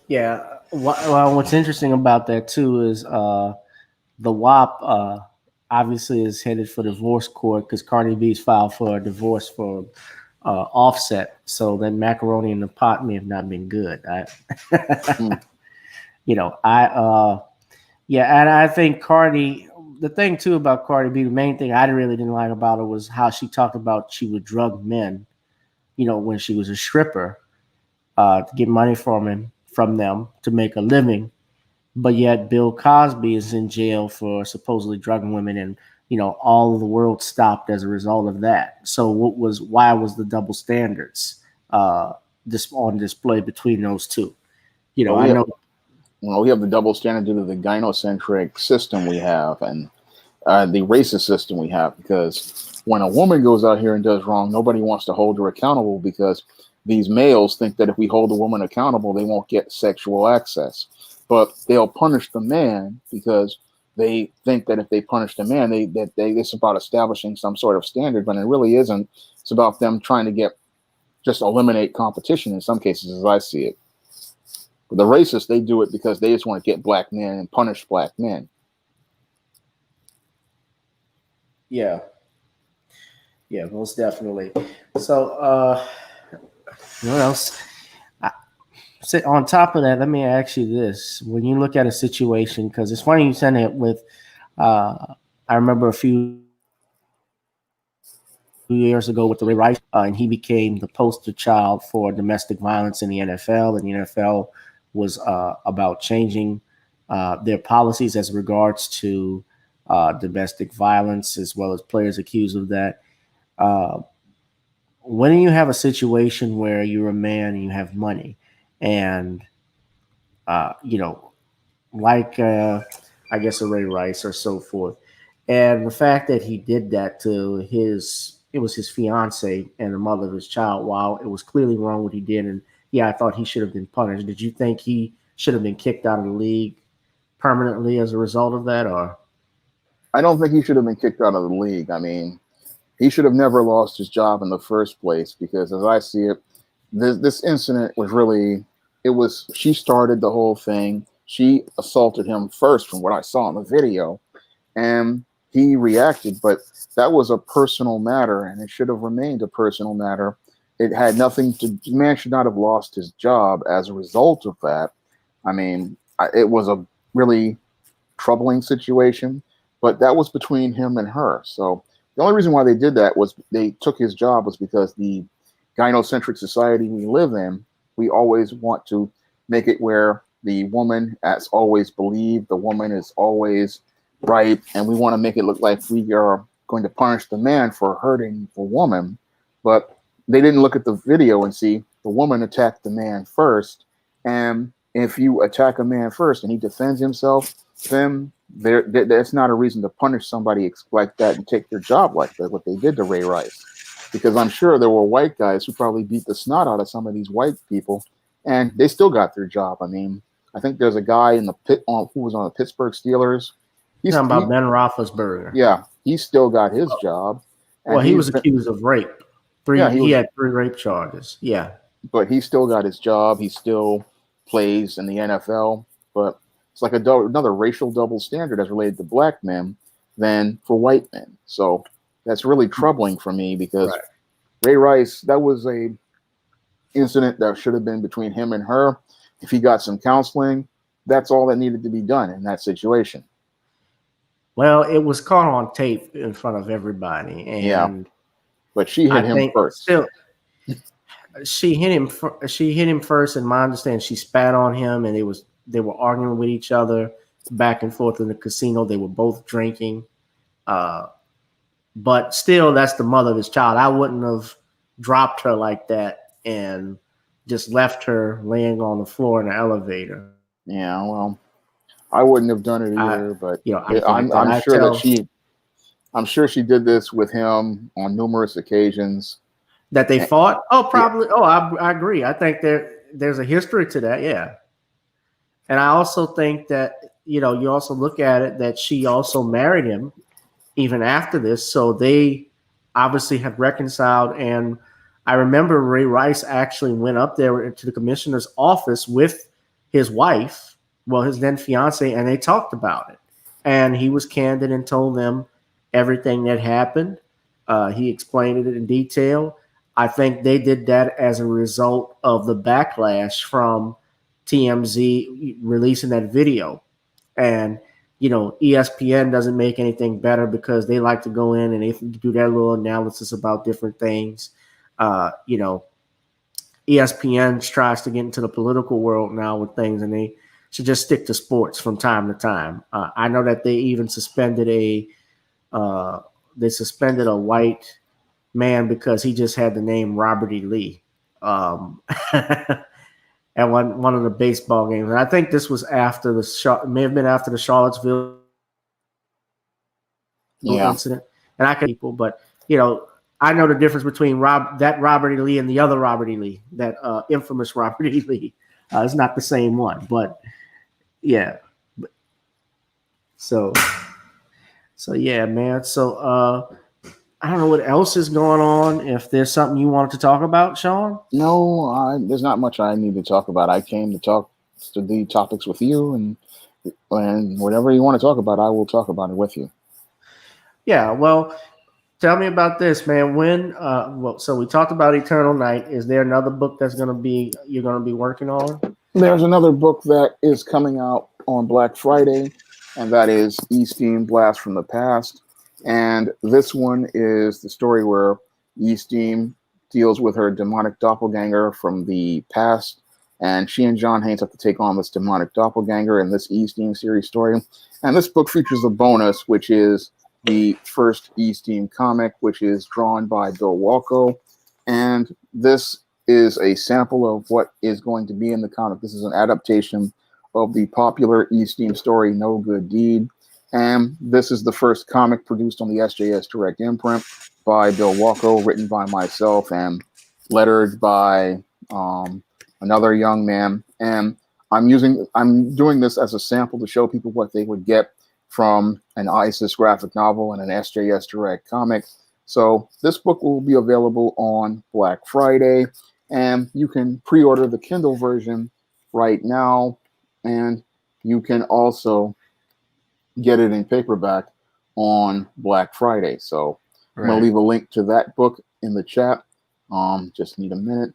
Yeah. Well, what's interesting about that too is the WAP obviously is headed for divorce court because Cardi B's filed for a divorce for Offset. So then macaroni in the pot may have not been good. And I think Cardi. The thing too about Cardi B, the main thing I really didn't like about her was how she talked about she would drug men, when she was a stripper, to get money from them to make a living. But yet Bill Cosby is in jail for supposedly drugging women, and all of the world stopped as a result of that. So why was the double standards on display between those two? We have the double standard due to the gynocentric system we have, and the racist system we have, because when a woman goes out here and does wrong, nobody wants to hold her accountable, because these males think that if we hold a woman accountable, they won't get sexual access. But they'll punish the man because they think that if they punish the man, it's about establishing some sort of standard, but it really isn't. It's about them trying to just eliminate competition in some cases, as I see it. But the racists, they do it because they just want to get Black men and punish Black men. Yeah. Yeah, most definitely. So, what else? On top of that, let me ask you this. When you look at a situation, because it's funny you said it with, I remember a few years ago with the Ray Rice, and he became the poster child for domestic violence in the NFL, and the NFL was about changing their policies as regards to domestic violence, as well as players accused of that. When you have a situation where you're a man and you have money, and I guess a Ray Rice or so forth, and the fact that he did that to his fiance and the mother of his child, while it was clearly wrong what he did, and I thought he should have been punished. Did you think he should have been kicked out of the league permanently as a result of that, or? I don't think he should have been kicked out of the league. I mean, he should have never lost his job in the first place, because as I see it, this incident was really, she started the whole thing. She assaulted him first from what I saw in the video, and he reacted, but that was a personal matter, and it should have remained a personal matter. It had nothing to, the man should not have lost his job as a result of that. I mean, it was a really troubling situation, but that was between him and her. So the only reason why they did that was they took his job was because the gynocentric society we live in, we always want to make it where the woman has always believed, the woman is always right, and we want to make it look like we are going to punish the man for hurting the woman. But they didn't look at the video and see the woman attacked the man first, and if you attack a man first and he defends himself, then that's not a reason to punish somebody like that and take their job like that, what they did to Ray Rice. Because I'm sure there were white guys who probably beat the snot out of some of these white people, and they still got their job. I mean, I think there's a guy in the who was on the Pittsburgh Steelers. He's talking about Ben Roethlisberger. Yeah, he still got his job. Well, he was accused of rape. He had 3 rape charges. Yeah. But he still got his job. He still plays in the NFL. But it's like another racial double standard as related to black men than for white men. So that's really troubling for me, because Ray Rice, that was a incident that should have been between him and her. If he got some counseling, that's all that needed to be done in that situation. Well, it was caught on tape in front of everybody, and yeah, but she hit him first. Still, she hit him first, and my understanding, she spat on him, and they were arguing with each other back and forth in the casino. They were both drinking, but still, that's the mother of his child. I wouldn't have dropped her like that and just left her laying on the floor in the elevator. Yeah, well, I wouldn't have done it either, but I'm sure she did this with him on numerous occasions. That they fought? Oh, probably. Yeah. Oh, I agree. I think there's a history to that. Yeah. And I also think that, you also look at it that she also married him even after this. So they obviously have reconciled. And I remember Ray Rice actually went up there to the commissioner's office with his wife, well, his then fiance, and they talked about it. And he was candid and told them everything that happened. He explained it in detail. I think they did that as a result of the backlash from TMZ releasing that video. And, ESPN doesn't make anything better because they like to go in and they do their little analysis about different things. ESPN tries to get into the political world now with things, and they should just stick to sports from time to time. I know that they even suspended a white man because he just had the name Robert E. Lee at one of the baseball games. And I think this was after may have been after the Charlottesville incident. And I could people, but I know the difference between Robert E. Lee and the other Robert E. Lee, that infamous Robert E. Lee. It's not the same one, but yeah. So yeah, man. So I don't know what else is going on. If there's something you wanted to talk about, Shawn? No, there's not much I need to talk about. I came to talk to the topics with you, and whatever you want to talk about, I will talk about it with you. Yeah, well, tell me about this, man. So we talked about Eternal Night. Is there another book you're going to be working on? There's another book that is coming out on Black Friday, and that is Eastine Blast from the Past. And this one is the story where Eastine deals with her demonic doppelganger from the past, and she and John Haynes have to take on this demonic doppelganger in this Eastine series story. And this book features a bonus, which is the first Eastine comic, which is drawn by Bill Walko. And this is a sample of what is going to be in the comic. This is an adaptation of the popular Eastine story, No Good Deed. And this is the first comic produced on the SJS Direct imprint by Bill Walko, written by myself and lettered by another young man. And I'm doing this as a sample to show people what they would get from an ISIS graphic novel and an SJS Direct comic. So this book will be available on Black Friday, and you can pre-order the Kindle version right now, and you can also get it in paperback on Black Friday. So I'm going to leave a link to that book in the chat. Just need a minute.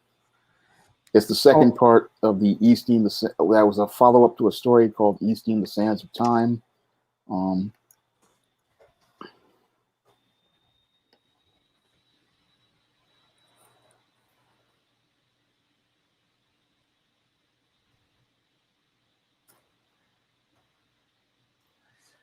It's the second part of the Easting that was a follow-up to a story called Easting the Sands of Time.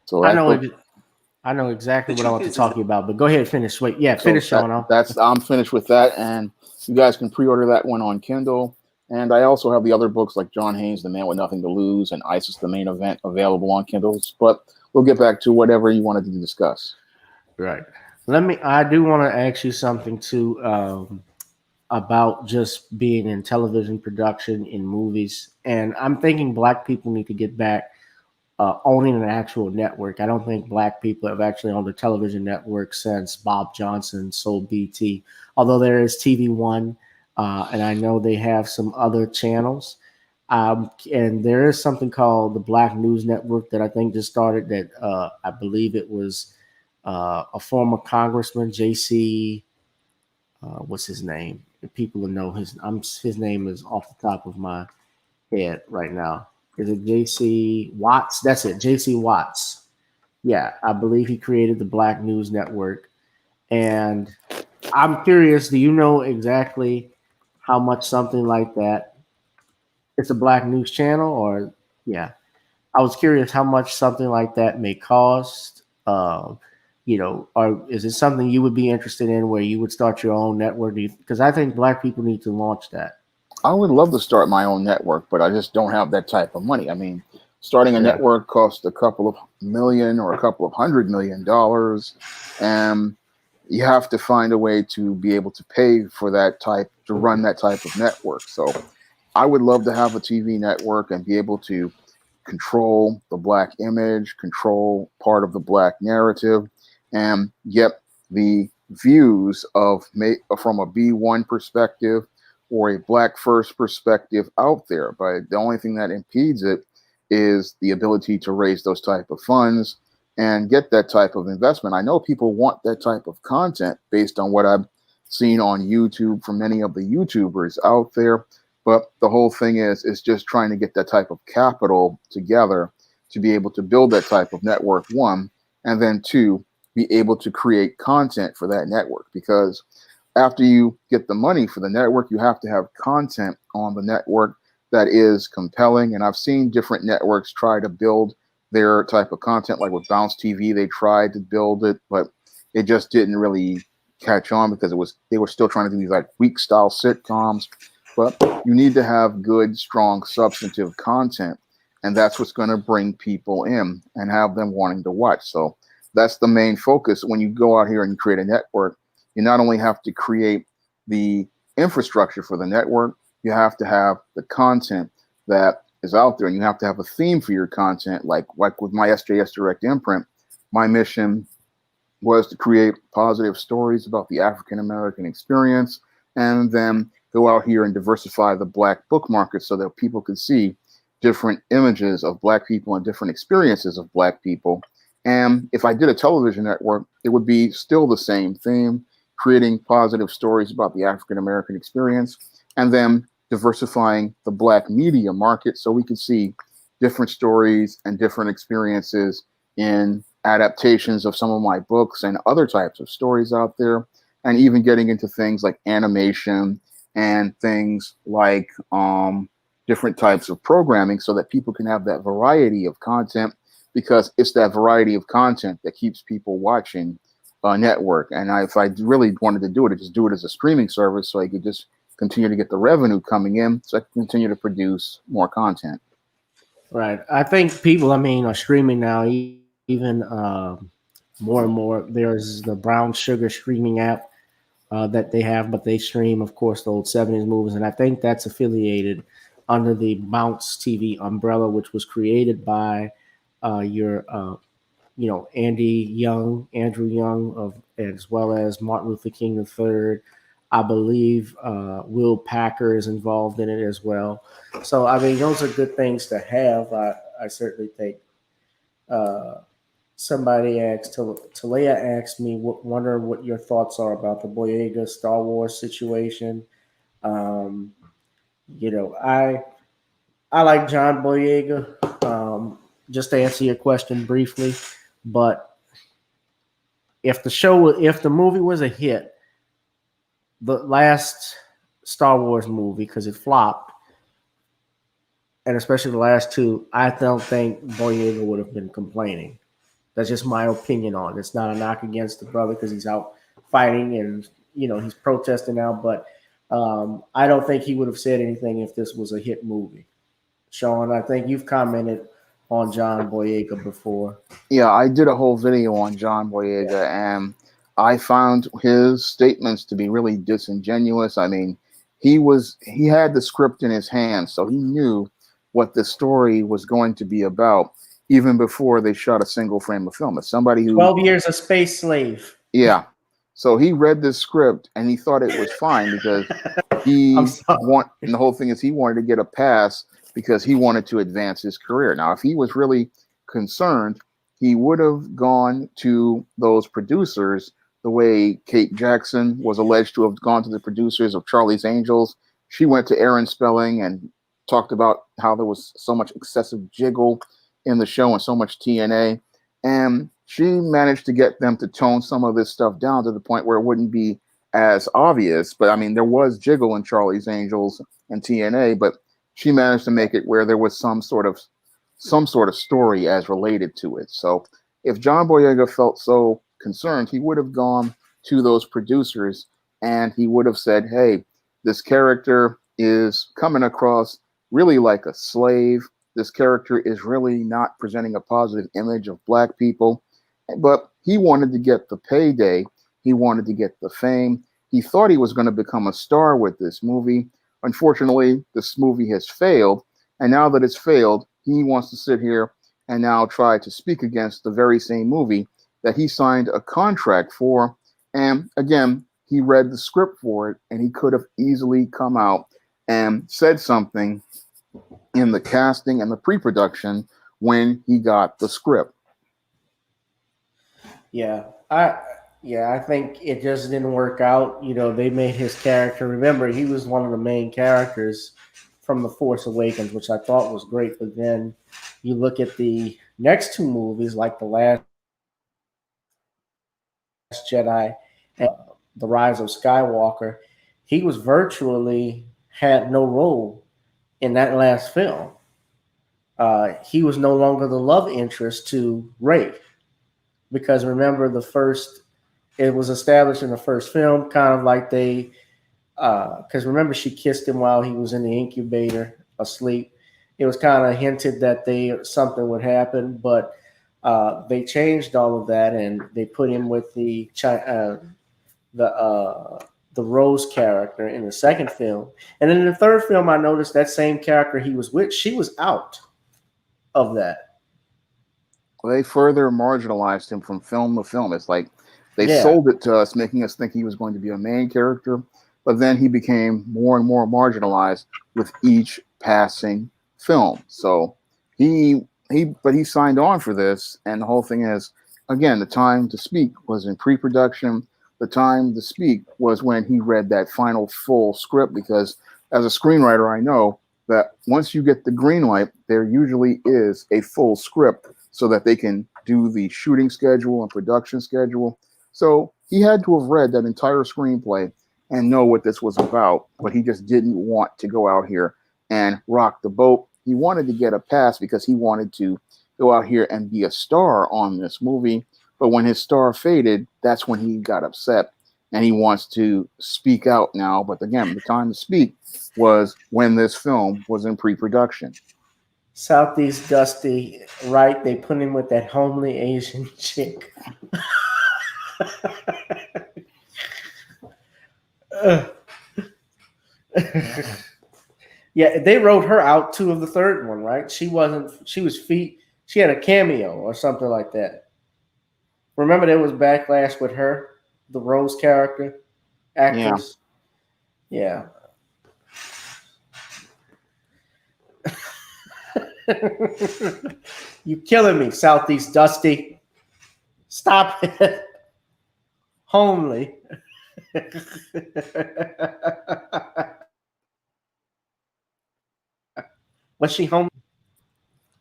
So I know exactly what I want to talk to you about, but go ahead, finish. Wait, yeah, finish, Shawn. I'm finished with that, and you guys can pre-order that one on Kindle. And I also have the other books like John Haynes, The Man with Nothing to Lose, and ISIS, The Main Event, available on Kindles. But we'll get back to whatever you wanted to discuss. Right. I do want to ask you something too about just being in television production, in movies. And I'm thinking Black people need to get back owning an actual network. I don't think Black people have actually owned a television network since Bob Johnson sold BT, although there is TV One, and I know they have some other channels. And there is something called the Black News Network that I think just started that I believe it was a former congressman, JC, what's his name? People will know his name is off the top of my head right now. Is it JC Watts? That's it, JC Watts. Yeah, I believe he created the Black News Network. And I'm curious, do you know exactly how much something like that, it's a Black news channel, or yeah. I was curious how much something like that may cost. Or is it something you would be interested in where you would start your own network? Because I think Black people need to launch that. I would love to start my own network, but I just don't have that type of money. I mean, starting a network costs a couple of million or a couple of $100 million, and you have to find a way to be able to pay for to run that type of network. So I would love to have a TV network and be able to control the Black image, control part of the Black narrative, and get the views from a B1 perspective or a Black first perspective out there. But the only thing that impedes it is the ability to raise those type of funds and get that type of investment. I know people want that type of content based on what I've seen on YouTube from many of the YouTubers out there. But the whole thing is just trying to get that type of capital together to be able to build that type of network, one, and then two, be able to create content for that network. Because after you get the money for the network, you have to have content on the network that is compelling. And I've seen different networks try to build their type of content, like with Bounce TV, they tried to build it, but it just didn't really catch on because they were still trying to do these like week style sitcoms. But you need to have good, strong, substantive content, and that's what's going to bring people in and have them wanting to watch. So that's the main focus. When you go out here and create a network, you not only have to create the infrastructure for the network, you have to have the content that is out there, and you have to have a theme for your content. Like with my SJS Direct imprint, my mission was to create positive stories about the African American experience, and then go out here and diversify the Black book market so that people could see different images of Black people and different experiences of Black people. And if I did a television network, it would be still the same theme, creating positive stories about the African American experience, and then diversifying the Black media market so we could see different stories and different experiences in adaptations of some of my books and other types of stories out there, and even getting into things like animation and things like different types of programming so that people can have that variety of content, because it's that variety of content that keeps people watching a network. And if I really wanted to do it, I'd just do it as a streaming service so I could just continue to get the revenue coming in so I can continue to produce more content. Right. I think people, are streaming now, even more and more. There's the Brown Sugar streaming app that they have, but they stream, of course, the old 70s movies. And I think that's affiliated under the Bounce TV umbrella, which was created by your Andrew Young, as well as Martin Luther King III. I believe Will Packer is involved in it as well. So, I mean, those are good things to have. I certainly think. Somebody asked, Talia asked me, wonder what your thoughts are about the Boyega Star Wars situation. Um, I like John Boyega. Just to answer your question briefly, but if the movie was a hit, the last Star Wars movie, because it flopped, and especially the last two, I don't think Boyega would have been complaining. That's just my opinion on it. It's not a knock against the brother because he's out fighting and he's protesting now, but I don't think he would have said anything if this was a hit movie. Shawn, I think you've commented on John Boyega before. Yeah, I did a whole video on John Boyega, and I found his statements to be really disingenuous. I mean, he had the script in his hand, so he knew what the story was going to be about even before they shot a single frame of film. As somebody who 12 Years a Space Slave. Yeah. So he read this script and he thought it was fine because and the whole thing is he wanted to get a pass because he wanted to advance his career. Now, if he was really concerned, he would have gone to those producers the way Kate Jackson was alleged to have gone to the producers of Charlie's Angels. She went to Aaron Spelling and talked about how there was so much excessive jiggle in the show and so much TNA. And she managed to get them to tone some of this stuff down to the point where it wouldn't be as obvious. But I mean, there was jiggle in Charlie's Angels and TNA, but she managed to make it where there was some sort of story as related to it. So if John Boyega felt so concerned, he would have gone to those producers and he would have said, hey, this character is coming across really like a slave. This character is really not presenting a positive image of Black people. But he wanted to get the payday. He wanted to get the fame. He thought he was going to become a star with this movie. Unfortunately, this movie has failed. And now that it's failed, he wants to sit here and now try to speak against the very same movie that he signed a contract for. And again, he read the script for it, and he could have easily come out and said something in the casting and the pre-production when he got the script. I think it just didn't work out. They made his character. Remember, he was one of the main characters from The Force Awakens, which I thought was great. But then you look at the next two movies, like The Last Jedi and The Rise of Skywalker, he was virtually had no role in that last film. He was no longer the love interest to Rey. Because remember, it was established in the first film, kind of like because remember, she kissed him while he was in the incubator asleep. It was kind of hinted that something would happen, but they changed all of that and they put him with the Rose character in the second film. And then in the third film, I noticed that same character he was with, she was out of that. They further marginalized him from film to film. It's like they sold it to us, making us think he was going to be a main character, but then he became more and more marginalized with each passing film. So he signed on for this, and the whole thing is, again, the time to speak was in pre-production. The time to speak was when he read that final full script, because as a screenwriter, I know that once you get the green light, there usually is a full script so that they can do the shooting schedule and production schedule. So he had to have read that entire screenplay and know what this was about, but he just didn't want to go out here and rock the boat. He wanted to get a pass because he wanted to go out here and be a star on this movie. But when his star faded, that's when he got upset and he wants to speak out now. But again, the time to speak was when this film was in pre-production. Southeast Dusty, right? They put him with that homely Asian chick. Yeah, they wrote her out too of the third one, right? She had a cameo or something like that. Remember there was backlash with her, the Rose character, actress. Yeah. You killing me, Southeast Dusty. Stop it. Homely. Was she home?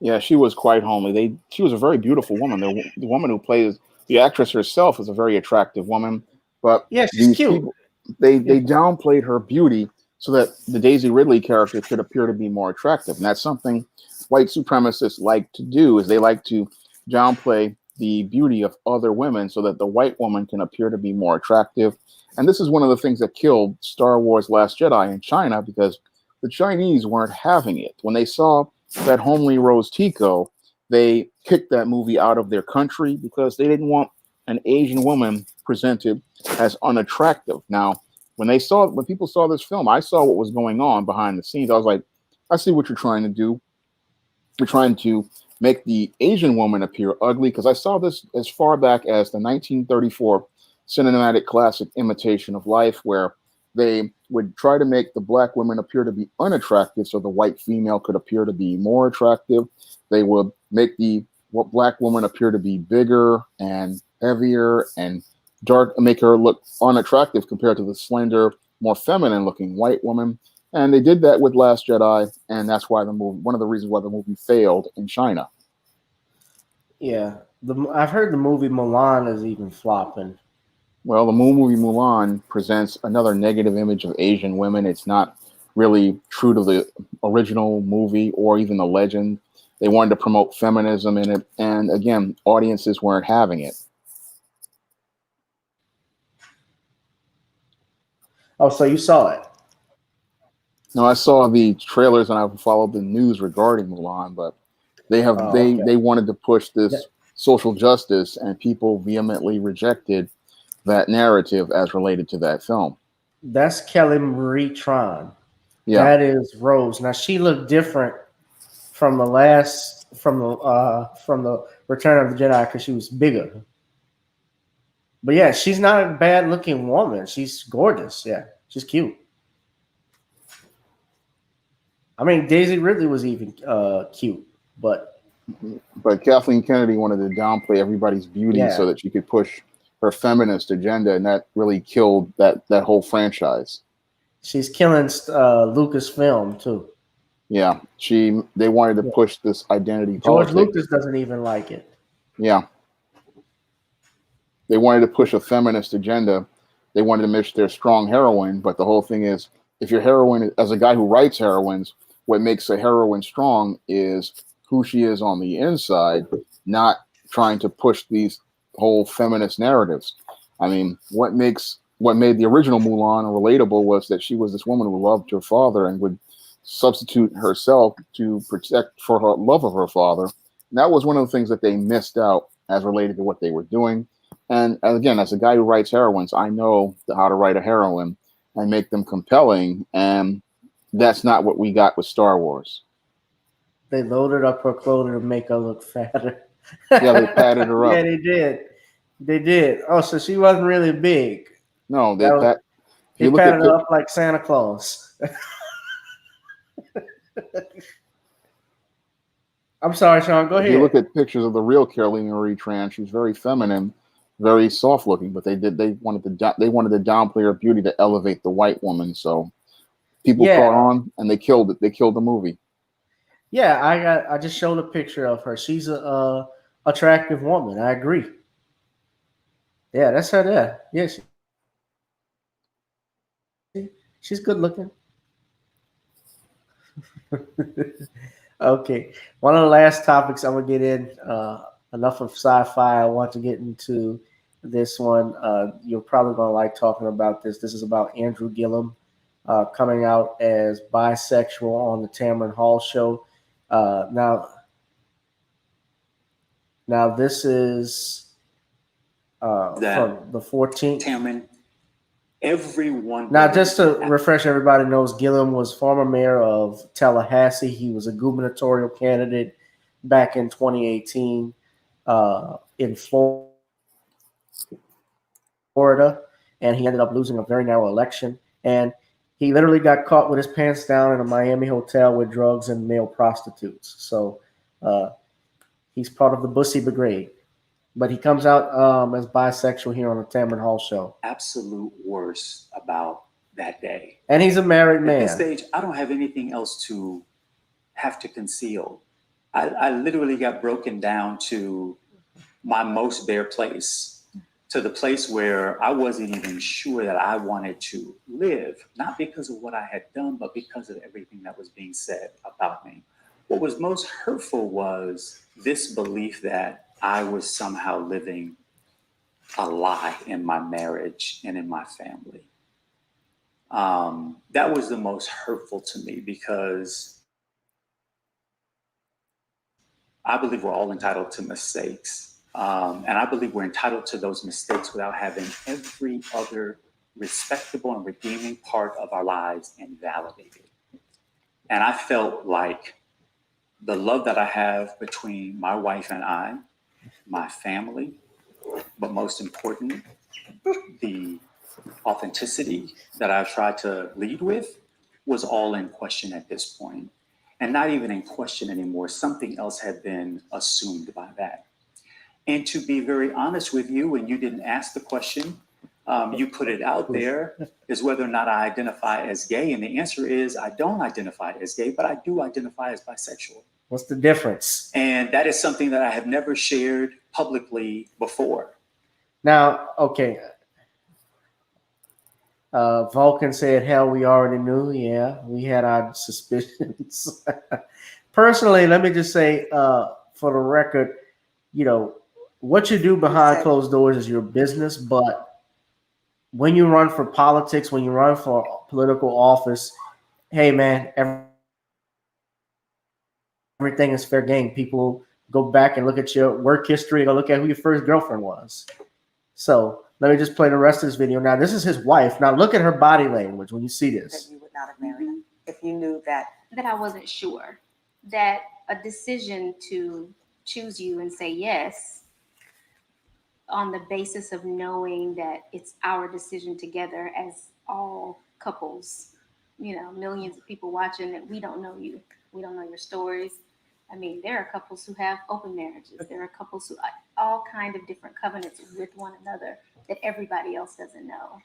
Yeah, she was quite homely. She was a very beautiful woman. The woman who plays the actress herself is a very attractive woman, but Yeah, she's these cute. people they downplayed her beauty so that the Daisy Ridley character could appear to be more attractive, and that's something white supremacists like to do. Is they like to downplay the beauty of other women so that the white woman can appear to be more attractive. And this is one of the things that killed Star Wars: Last Jedi in China, because the Chinese weren't having it when they saw that homely Rose Tico. They kicked that movie out of their country because they didn't want an Asian woman presented as unattractive. Now, when people saw this film, I saw what was going on behind the scenes. I was like, I see what you're trying to do. You're trying to make the Asian woman appear ugly, because I saw this as far back as the 1934 cinematic classic Imitation of Life, where they would try to make the black women appear to be unattractive so the white female could appear to be more attractive. They would make the black woman appear to be bigger and heavier and dark, make her look unattractive compared to the slender, more feminine looking white woman. And they did that with Last Jedi, and that's why one of the reasons why the movie failed in China. Yeah, I've heard the movie Mulan is even flopping. Well, the movie Mulan presents another negative image of Asian women. It's not really true to the original movie or even the legend. They wanted to promote feminism in it, and again, audiences weren't having it. Oh, so you saw it? No, I saw the trailers and I followed the news regarding Mulan, but they wanted to push this social justice, and people vehemently rejected that narrative as related to that film. That's Kelly Marie Tran. Yeah, that is Rose. Now she looked different from the Return of the Jedi because she was bigger. But yeah, she's not a bad looking woman. She's gorgeous. Yeah, she's cute. I mean, Daisy Ridley was even cute, but Kathleen Kennedy wanted to downplay everybody's beauty so that she could push her feminist agenda, and that really killed that whole franchise. She's killing Lucasfilm too. Yeah, they wanted to push this identity George politics. Lucas doesn't even like it. Yeah. They wanted to push a feminist agenda. They wanted to make their strong heroine, but the whole thing is, if your heroine, as a guy who writes heroines, what makes a heroine strong is who she is on the inside, not trying to push these whole feminist narratives. I mean, what made the original Mulan relatable was that she was this woman who loved her father and would substitute herself to protect for her love of her father. And that was one of the things that they missed out as related to what they were doing. And again, as a guy who writes heroines, I know how to write a heroine and make them compelling. And that's not what we got with Star Wars. They loaded up her clothing to make her look fatter. Yeah, they padded her up. Yeah, they did. They did. Oh, so she wasn't really big. No, they padded her up like Santa Claus. I'm sorry, Sean. Go ahead. If you look at pictures of the real Kelly Marie Tran, she's very feminine, very soft looking, but they wanted to downplay her beauty to elevate the white woman. So people caught on, and they killed it. They killed the movie. Yeah, I just showed a picture of her. She's a attractive woman. I agree. Yeah, that's her there. Yeah, she's good looking. Okay, one of the last topics I'm gonna get in. Enough of sci-fi. I want to get into this one. You're probably gonna like talking about this. This is about Andrew Gillum coming out as bisexual on the Tamron Hall show. Now this is from the 14th. Tamron, everyone. Now, just to refresh everybody knows, Gillum was former mayor of Tallahassee. He was a gubernatorial candidate back in 2018 in Florida. Florida, and he ended up losing a very narrow election. And he literally got caught with his pants down in a Miami hotel with drugs and male prostitutes. So he's part of the Bussy Brigade. But he comes out as bisexual here on the Tamron Hall show. Absolute worst about that day. And he's a married At this man. stage, I don't have anything else to have to conceal. I literally got broken down to my most bare place, to the place where I wasn't even sure that I wanted to live, not because of what I had done, but because of everything that was being said about me. What was most hurtful was this belief that I was somehow living a lie in my marriage and in my family. That was the most hurtful to me, because I believe we're all entitled to mistakes. And I believe we're entitled to those mistakes without having every other respectable and redeeming part of our lives invalidated. And I felt like the love that I have between my wife and I, my family, but most important, the authenticity that I've tried to lead with, was all in question at this point. And not even in question anymore. Something else had been assumed by that. And to be very honest with you, when you didn't ask the question, you put it out there, is whether or not I identify as gay. And the answer is I don't identify as gay, but I do identify as bisexual. What's the difference? And that is something that I have never shared publicly before. Now, okay. Vulcan said, hell, we already knew. Yeah, we had our suspicions. Personally, let me just say, for the record, you know, what you do behind closed doors is your business. But when you run for politics, when you run for political office, hey, man, everything is fair game. People go back and look at your work history and go look at who your first girlfriend was. So let me just play the rest of this video. Now, this is his wife. Now, look at her body language when you see this. That you would not have married him if you knew that. That I wasn't sure. That a decision to choose you and say yes on the basis of knowing that it's our decision together as all couples, you know, millions of people watching, that we don't know you. We don't know your stories. I mean, there are couples who have open marriages. There are couples who all kind of different covenants with one another that everybody else doesn't know.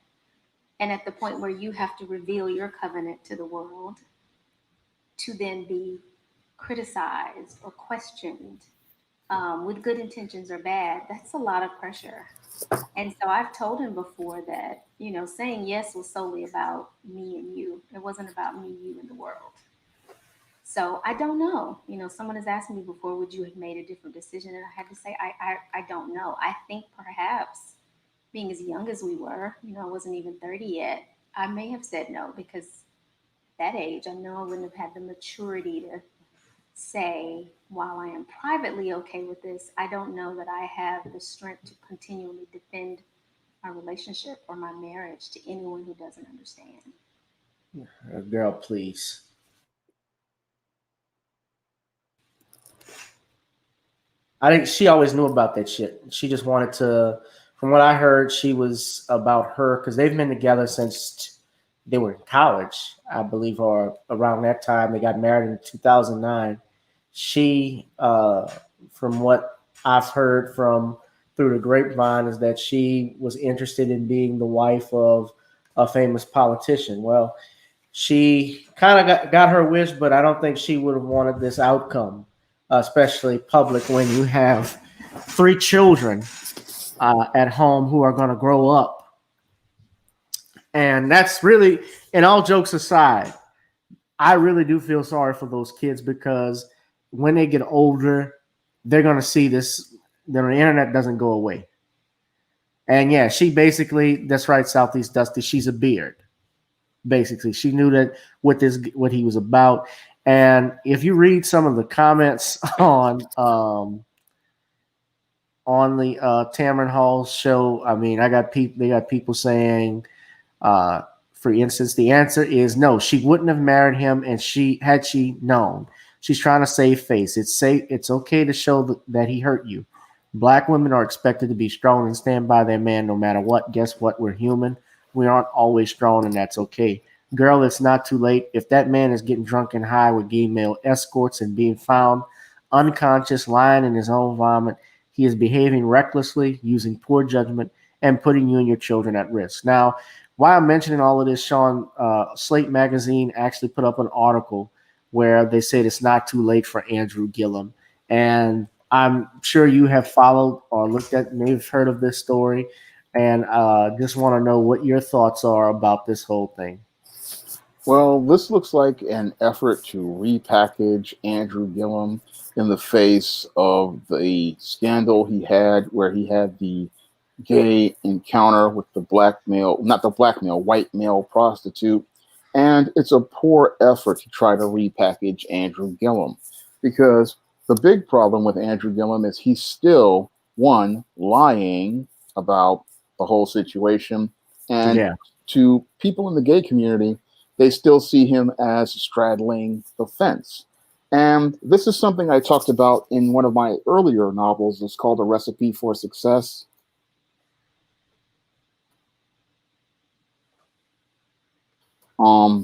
And at the point where you have to reveal your covenant to the world to then be criticized or questioned with good intentions or bad, that's a lot of pressure. And so I've told him before that, you know, saying yes was solely about me and you. It wasn't about me, you, and the world. So I don't know. You know, someone has asked me before, would you have made a different decision? And I had to say, I don't know. I think perhaps being as young as we were, you know, I wasn't even 30 yet, I may have said no, because at that age, I know I wouldn't have had the maturity to say, while I am privately okay with this, I don't know that I have the strength to continually defend my relationship or my marriage to anyone who doesn't understand. Girl, please. I think she always knew about that shit. She just wanted to, from what I heard, she was about her, because they've been together since they were in college, I believe, or around that time. They got married in 2009. She, from what I've heard from through the grapevine, is that she was interested in being the wife of a famous politician. Well, she kind of got her wish, but I don't think she would have wanted this outcome, especially public, when you have 3 children at home who are going to grow up. And that's really, and all jokes aside, I really do feel sorry for those kids, because when they get older, they're going to see this. The internet doesn't go away. And yeah, she basically, that's right, Southeast Dusty, she's a beard. Basically, she knew that what he was about. And if you read some of the comments on the Tamron Hall show, I mean, they got people saying, for instance, the answer is no, she wouldn't have married him, and had she known. She's trying to save face. It's okay to show that he hurt you. Black women are expected to be strong and stand by their man no matter what. Guess what? We're human. We aren't always strong, and that's okay. Girl, it's not too late. If that man is getting drunk and high with gay male escorts and being found unconscious, lying in his own vomit, he is behaving recklessly, using poor judgment, and putting you and your children at risk. Now, while I'm mentioning all of this, Sean, Slate Magazine actually put up an article where they said it's not too late for Andrew Gillum. And I'm sure you have followed or looked at, may have heard of this story, and just want to know what your thoughts are about this whole thing. Well, this looks like an effort to repackage Andrew Gillum in the face of the scandal he had where he had the gay encounter with the white male prostitute. And it's a poor effort to try to repackage Andrew Gillum, because the big problem with Andrew Gillum is he's still, one, lying about the whole situation. And to people in the gay community, they still see him as straddling the fence. And this is something I talked about in one of my earlier novels. It's called A Recipe for Success.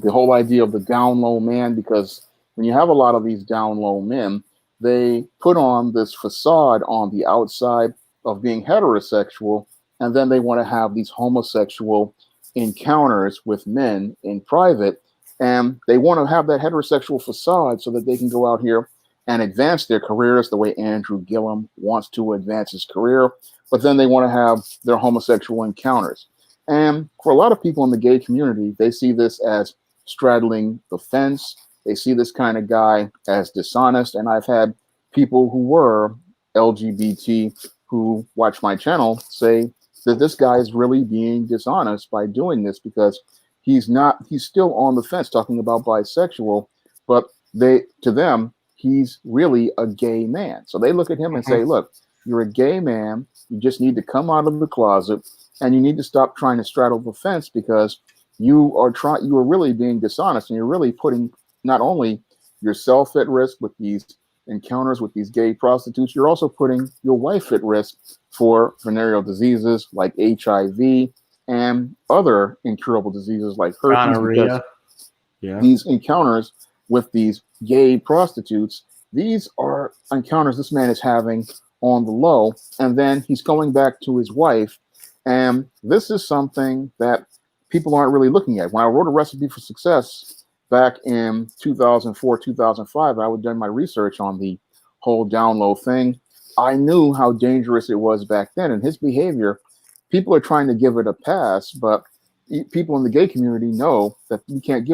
The whole idea of the down low man, because when you have a lot of these down low men, they put on this facade on the outside of being heterosexual, and then they want to have these homosexual encounters with men in private, and they want to have that heterosexual facade so that they can go out here and advance their careers the way Andrew Gillum wants to advance his career, but then they want to have their homosexual encounters. And for a lot of people in the gay community, they see this as straddling the fence. They see this kind of guy as dishonest. And I've had people who were LGBT who watch my channel say that this guy is really being dishonest by doing this, because he's still on the fence talking about bisexual, but to them, he's really a gay man. So they look at him and say, look, you're a gay man. You just need to come out of the closet, and you need to stop trying to straddle the fence, because you are really being dishonest, and you're really putting not only yourself at risk with these encounters with these gay prostitutes, you're also putting your wife at risk for venereal diseases like HIV and other incurable diseases like herpes. Gonorrhea. Because these encounters with these gay prostitutes, these are encounters this man is having on the low, and then he's going back to his wife. And this is something that people aren't really looking at. When I wrote A Recipe for Success back in 2004, 2005, I would done my research on the whole down low thing. I knew how dangerous it was back then, and his behavior, people are trying to give it a pass, but people in the gay community know that they can't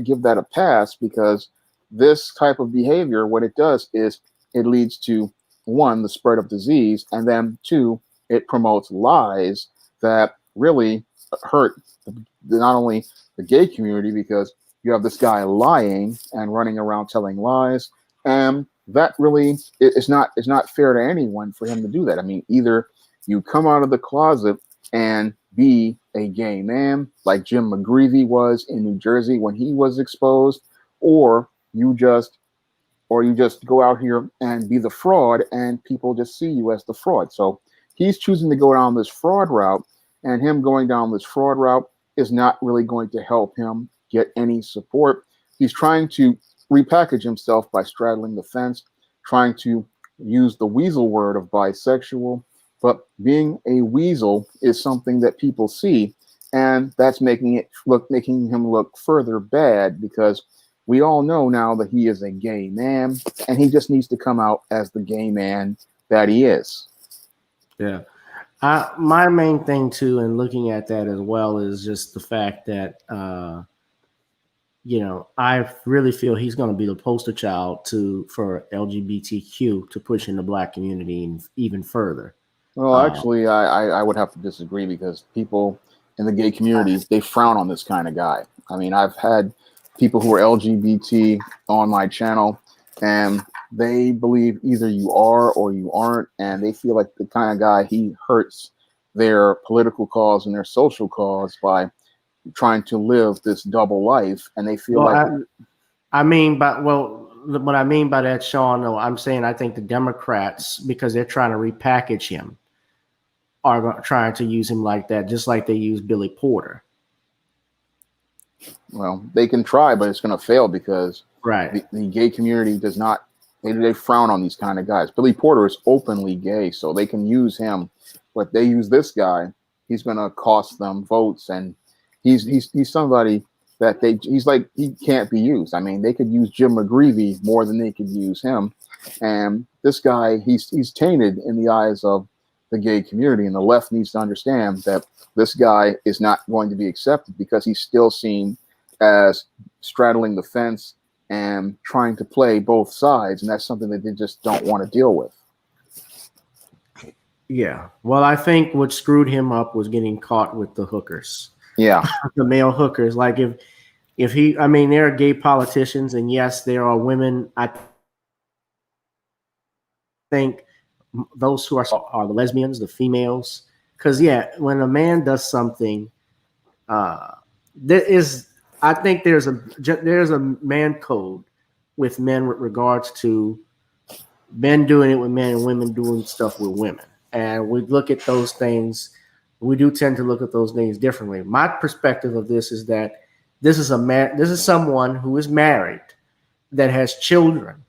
give that a pass, because this type of behavior, what it does is it leads to, one, the spread of disease, and then two, it promotes lies that really hurt not only the gay community, because you have this guy lying and running around telling lies, and that really it's not fair to anyone for him to do that. I mean, either you come out of the closet and be a gay man like Jim McGreevey was in New Jersey when he was exposed, or you just go out here and be the fraud, and people just see you as the fraud. So he's choosing to go down this fraud route, and him going down this fraud route is not really going to help him get any support. He's trying to repackage himself by straddling the fence, trying to use the weasel word of bisexual, but being a weasel is something that people see, and that's making him look further bad, because we all know now that he is a gay man, and he just needs to come out as the gay man that he is. Yeah. My main thing too, and looking at that as well, is just the fact that, I really feel he's going to be the poster child for LGBTQ to push in the Black community even further. Well, actually, I would have to disagree, because people in the gay community, they frown on this kind of guy. I mean, I've had people who are LGBT on my channel, and they believe either you are or you aren't, and they feel like the kind of guy, he hurts their political cause and their social cause by trying to live this double life, and they feel what I mean by that, Sean, though, I'm saying I think the Democrats, because they're trying to repackage him, are trying to use him like that, just like they used Billy Porter. Well, they can try, but it's going to fail because Right. the gay community does not, they frown on these kind of guys. Billy Porter is openly gay, so they can use him, but they use this guy, he's going to cost them votes, and he's somebody that he's like, he can't be used. I mean, they could use Jim McGreevey more than they could use him. And this guy, he's tainted in the eyes of the gay community, and the left needs to understand that this guy is not going to be accepted because he's still seen as straddling the fence and trying to play both sides, and that's something that they just don't want to deal with. Yeah. Well, I think what screwed him up was getting caught with the hookers. Yeah. The male hookers. Like if he, I mean, there are gay politicians, and yes, there are women. I think those who are the lesbians, the females. Because yeah, when a man does something, there is, I think there's a man code with men with regards to men doing it with men and women doing stuff with women. And we look at those things, we do tend to look at those things differently. My perspective of this is that this is someone who is married, that has children,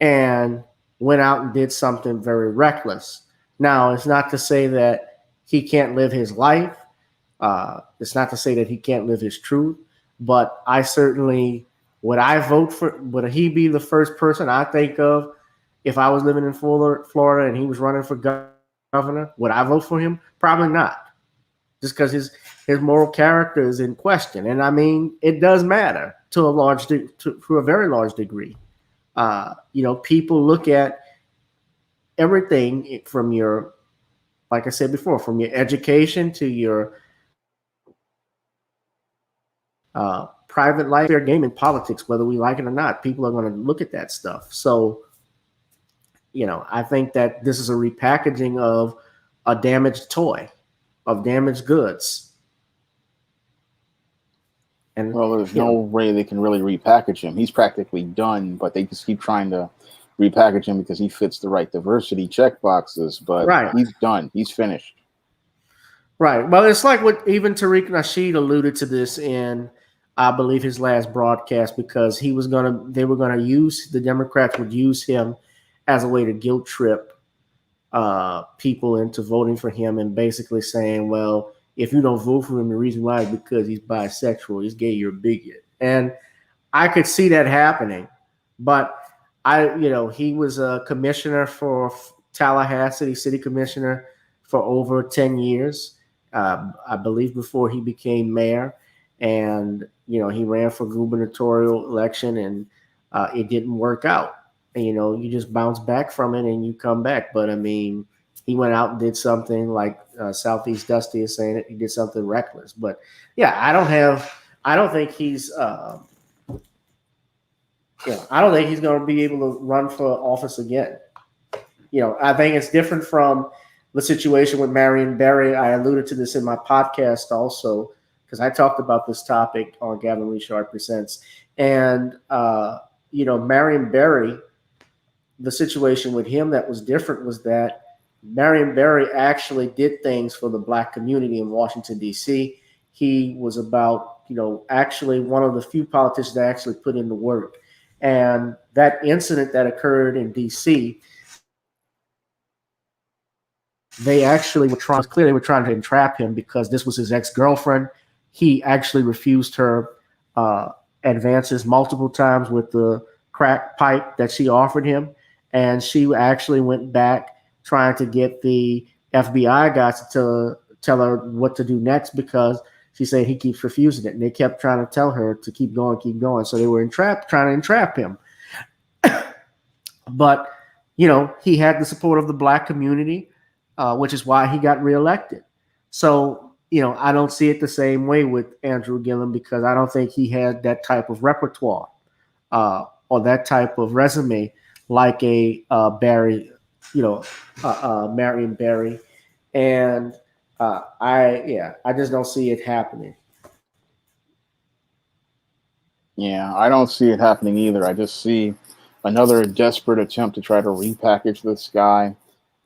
and went out and did something very reckless. Now, it's not to say that he can't live his life. It's not to say that he can't live his truth, but I certainly, would he be the first person I think of if I was living in Florida and he was running for governor? Would I vote for him? Probably not, just because his moral character is in question. And I mean, it does matter to a very large degree. People look at everything from your, like I said before, from your education to your private life, fair game in politics, whether we like it or not. People are going to look at that stuff. So, I think that this is a repackaging of a damaged toy, of damaged goods. And well, there's no way they can really repackage him. He's practically done, but they just keep trying to repackage him because he fits the right diversity check boxes. But right. He's done. He's finished. Right. Well, it's like what even Tariq Nasheed alluded to this in, I believe, his last broadcast, because the Democrats would use him as a way to guilt trip people into voting for him, and basically saying, well, if you don't vote for him, the reason why is because he's bisexual, he's gay, you're a bigot. And I could see that happening, but he was a commissioner for Tallahassee, city commissioner for over 10 years, I believe, before he became mayor. And, he ran for gubernatorial election, and it didn't work out. And, you just bounce back from it and you come back. But I mean, he went out and did something like Southeast Dusty is saying it. He did something reckless. But yeah, I don't think he's I don't think he's going to be able to run for office again. I think it's different from the situation with Marion Barry. I alluded to this in my podcast also, because I talked about this topic on Gavin Richard Presents. And, Marion Barry, the situation with him that was different was that Marion Barry actually did things for the Black community in Washington, D.C. He was about, actually one of the few politicians that actually put in the work. And that incident that occurred in D.C., they actually were trying to entrap him because this was his ex-girlfriend. He actually refused her advances multiple times with the crack pipe that she offered him. And she actually went back trying to get the FBI guys to tell her what to do next, because she said he keeps refusing it. And they kept trying to tell her to keep going. So they were trying to entrap him. But, he had the support of the Black community, which is why he got reelected. So, I don't see it the same way with Andrew Gillum, because I don't think he had that type of repertoire or that type of resume like a Barry, Marion Barry. And I just don't see it happening. Yeah, I don't see it happening either. I just see another desperate attempt to try to repackage this guy.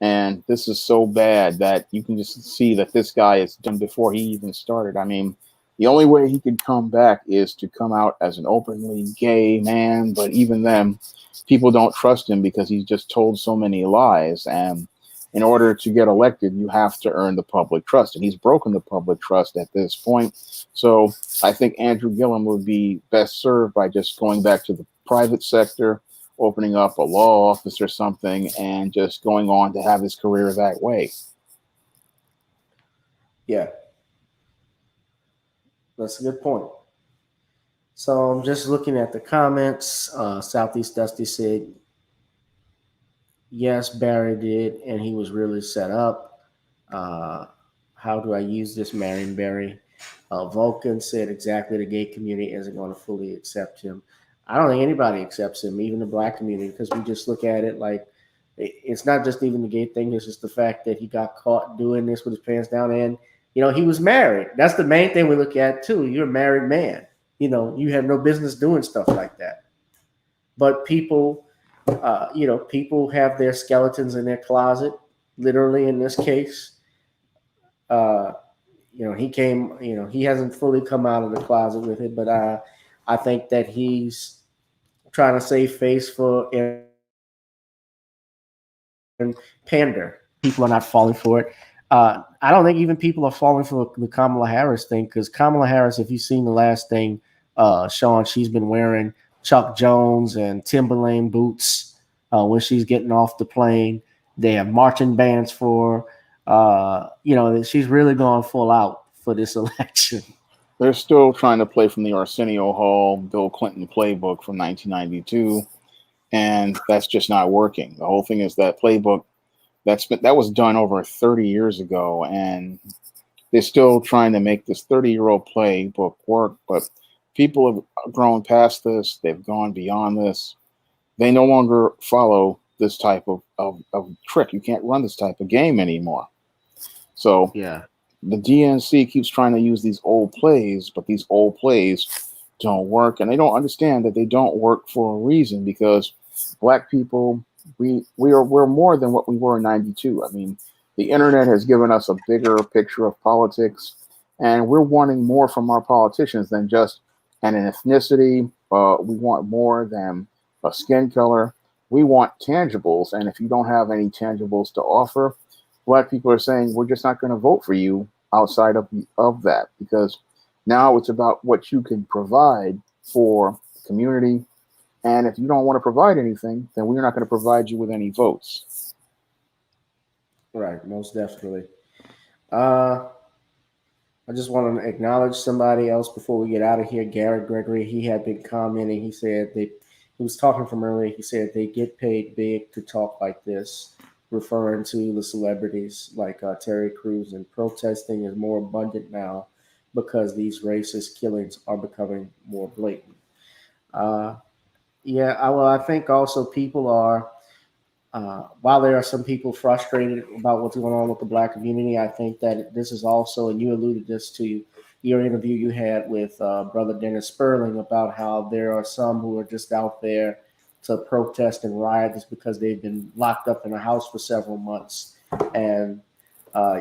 And this is so bad that you can just see that this guy is done before he even started. I mean, the only way he could come back is to come out as an openly gay man. But even then, people don't trust him because he's just told so many lies. And in order to get elected, you have to earn the public trust. And he's broken the public trust at this point. So I think Andrew Gillum would be best served by just going back to the private sector, opening up a law office or something, and just going on to have his career that way. Yeah. That's a good point. So I'm just looking at the comments. Southeast Dusty said, yes, Barry did, and he was really set up. How do I use this, Marion Barry? Vulcan said exactly the gay community isn't going to fully accept him. I don't think anybody accepts him, even the black community, because we just look at it like it's not just even the gay thing. It's just the fact that he got caught doing this with his pants down, and he was married. That's the main thing we look at too. You're a married man. You have no business doing stuff like that. But people, people have their skeletons in their closet, literally in this case. He hasn't fully come out of the closet with it, but I think that he's trying to save face for and pander. People are not falling for it. I don't think even people are falling for the Kamala Harris thing, because Kamala Harris, if you've seen the last thing, Sean, she's been wearing Chuck Jones and Timberland boots when she's getting off the plane. They have marching bands for she's really going full out for this election. They're still trying to play from the Arsenio Hall, Bill Clinton playbook from 1992, and that's just not working. The whole thing is that playbook that was done over 30 years ago, and they're still trying to make this 30-year-old playbook work. But people have grown past this. They've gone beyond this. They no longer follow this type of trick. You can't run this type of game anymore. So yeah, the DNC keeps trying to use these old plays, but these old plays don't work, and they don't understand that they don't work for a reason, because black people, we're more than what we were in 92. I mean, the internet has given us a bigger picture of politics, and we're wanting more from our politicians than just an ethnicity. We want more than a skin color. We want tangibles, and if you don't have any tangibles to offer, black people are saying we're just not going to vote for you outside of that, because now it's about what you can provide for the community. And if you don't want to provide anything, then we're not going to provide you with any votes. Right, most definitely. I just want to acknowledge somebody else before we get out of here. Garrett Gregory, he had been commenting. He said he was talking from earlier. He said they get paid big to talk like this, referring to the celebrities like Terry Crews, and protesting is more abundant now because these racist killings are becoming more blatant. I think also people are, while there are some people frustrated about what's going on with the black community, I think that this is also, and you alluded this to your interview you had with Brother Dennis Sperling, about how there are some who are just out there to protest and riot just because they've been locked up in a house for several months. And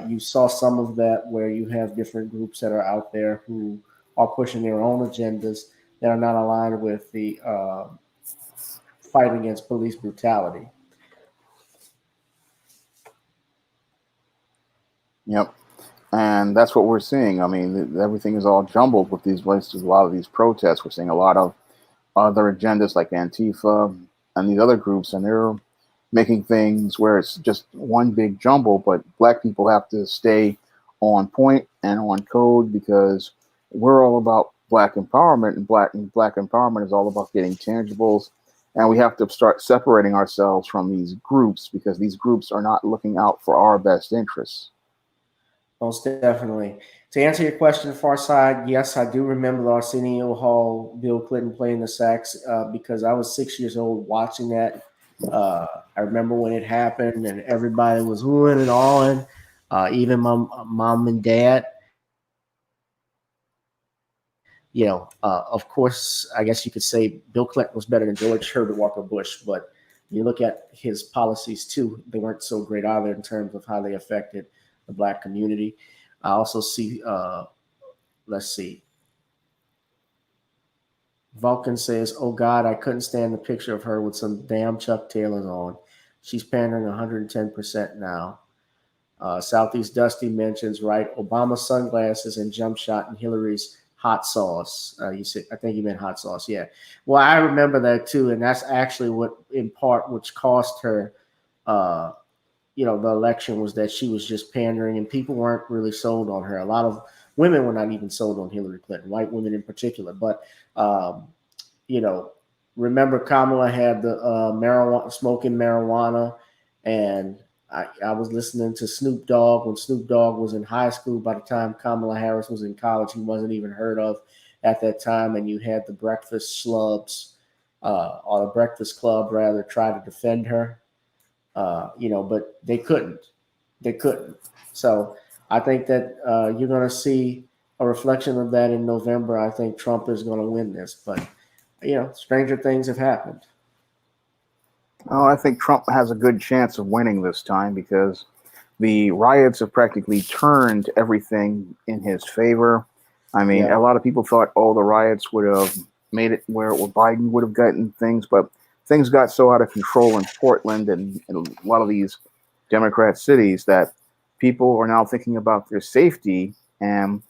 you saw some of that where you have different groups that are out there who are pushing their own agendas that are not aligned with the fight against police brutality. Yep. And that's what we're seeing. I mean, everything is all jumbled with these places, a lot of these protests. We're seeing a lot of other agendas like Antifa and these other groups, and they're making things where it's just one big jumble, but black people have to stay on point and on code, because we're all about black empowerment, and black empowerment is all about getting tangibles. And we have to start separating ourselves from these groups, because these groups are not looking out for our best interests. Most definitely. To answer your question, Farside, yes, I do remember the Arsenio Hall, Bill Clinton playing the sax, because I was 6 years old watching that. I remember when it happened and everybody was oohing and awing, even my mom and dad. Of course, I guess you could say Bill Clinton was better than George Herbert Walker Bush, but you look at his policies too, they weren't so great either in terms of how they affected the Black community. I also see, let's see, Vulcan says, "Oh God, I couldn't stand the picture of her with some damn Chuck Taylors on. She's pandering 110% now." Southeast Dusty mentions, right, Obama's sunglasses and jump shot and Hillary's hot sauce. You said, I think you meant hot sauce. Yeah. Well, I remember that too, and that's actually what, in part, which cost her, the election, was that she was just pandering, and people weren't really sold on her. A lot of women were not even sold on Hillary Clinton, white women in particular. But you know, remember Kamala had the marijuana, smoking marijuana, and I was listening to Snoop Dogg when Snoop Dogg was in high school. By the time Kamala Harris was in college, he wasn't even heard of at that time. And you had the Breakfast Slubs, or the Breakfast Club rather, try to defend her, but they couldn't. They couldn't. So I think that you're going to see a reflection of that in November. I think Trump is going to win this, but stranger things have happened. Oh, I think Trump has a good chance of winning this time because the riots have practically turned everything in his favor. I mean, a lot of people thought, the riots would have made it where Biden would have gotten things, but things got so out of control in Portland and a lot of these Democrat cities that people are now thinking about their safety, and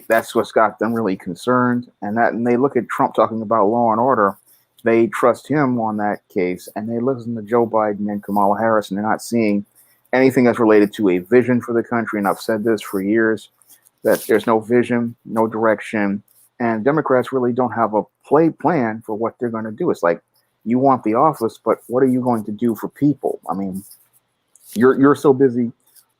that's what's got them really concerned. And they look at Trump talking about law and order. They trust him on that case, and they listen to Joe Biden and Kamala Harris, and they're not seeing anything that's related to a vision for the country. And I've said this for years, that there's no vision, no direction, and Democrats really don't have a plan for what they're going to do. It's like, you want the office, but what are you going to do for people? I mean, you're so busy